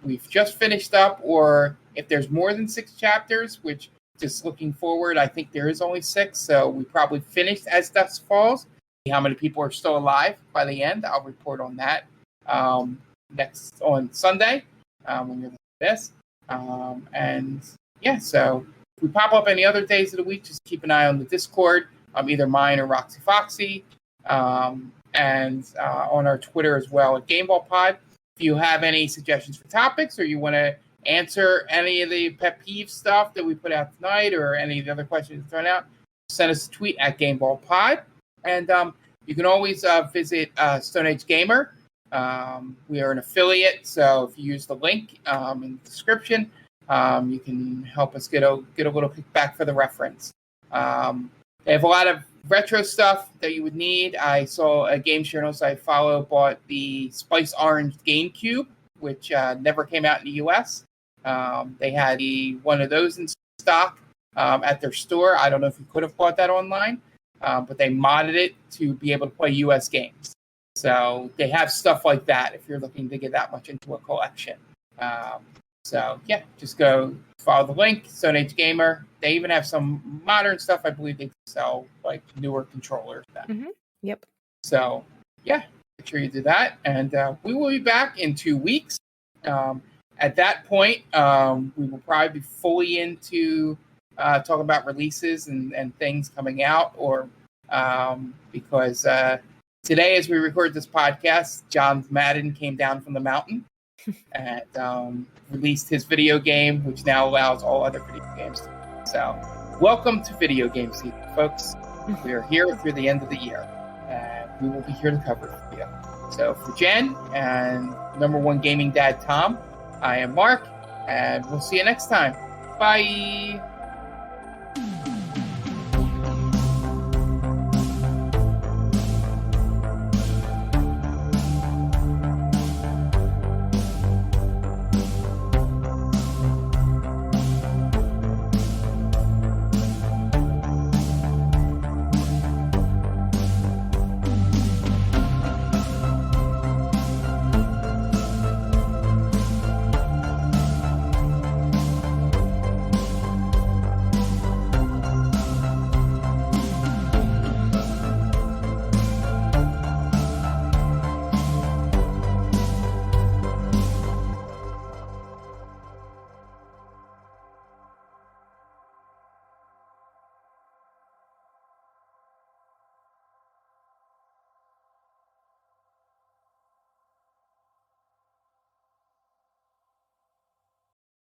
We've just finished up, or if there's more than 6 chapters, which just looking forward, I think there is only 6, so we probably finished As Dusk Falls. See how many people are still alive by the end. I'll report on that next on Sunday when you're listening to this. And yeah, so if we pop up any other days of the week, just keep an eye on the Discord, either mine or Roxy Foxy, and on our Twitter as well at Gameball Pod. If you have any suggestions for topics, or you want to answer any of the pet peeve stuff that we put out tonight, or any of the other questions thrown out, send us a tweet at Gameball Pod. And you can always visit Stone Age Gamer. We are an affiliate, so if you use the link in the description, you can help us get a little kickback for the reference. They have a lot of retro stuff that you would need. I saw a game journalist I follow bought the Spice Orange GameCube, which never came out in the U.S. They had one of those in stock at their store. I don't know if you could have bought that online, but they modded it to be able to play U.S. games. So they have stuff like that if you're looking to get that much into a collection. So yeah, just go follow the link, Stone Age Gamer. They even have some modern stuff. I believe they sell like newer controllers. Yep. So yeah, make sure you do that. And we will be back in 2 weeks. At that point, we will probably be fully into talking about releases and things coming out, or because today, as we record this podcast, John Madden came down from the mountain and released his video game, which now allows all other video games to play. So, welcome to video game season, folks. We are here through the end of the year, and we will be here to cover it for you. So, for Jen and number one gaming dad Tom, I am Mark, and we'll see you next time. Bye!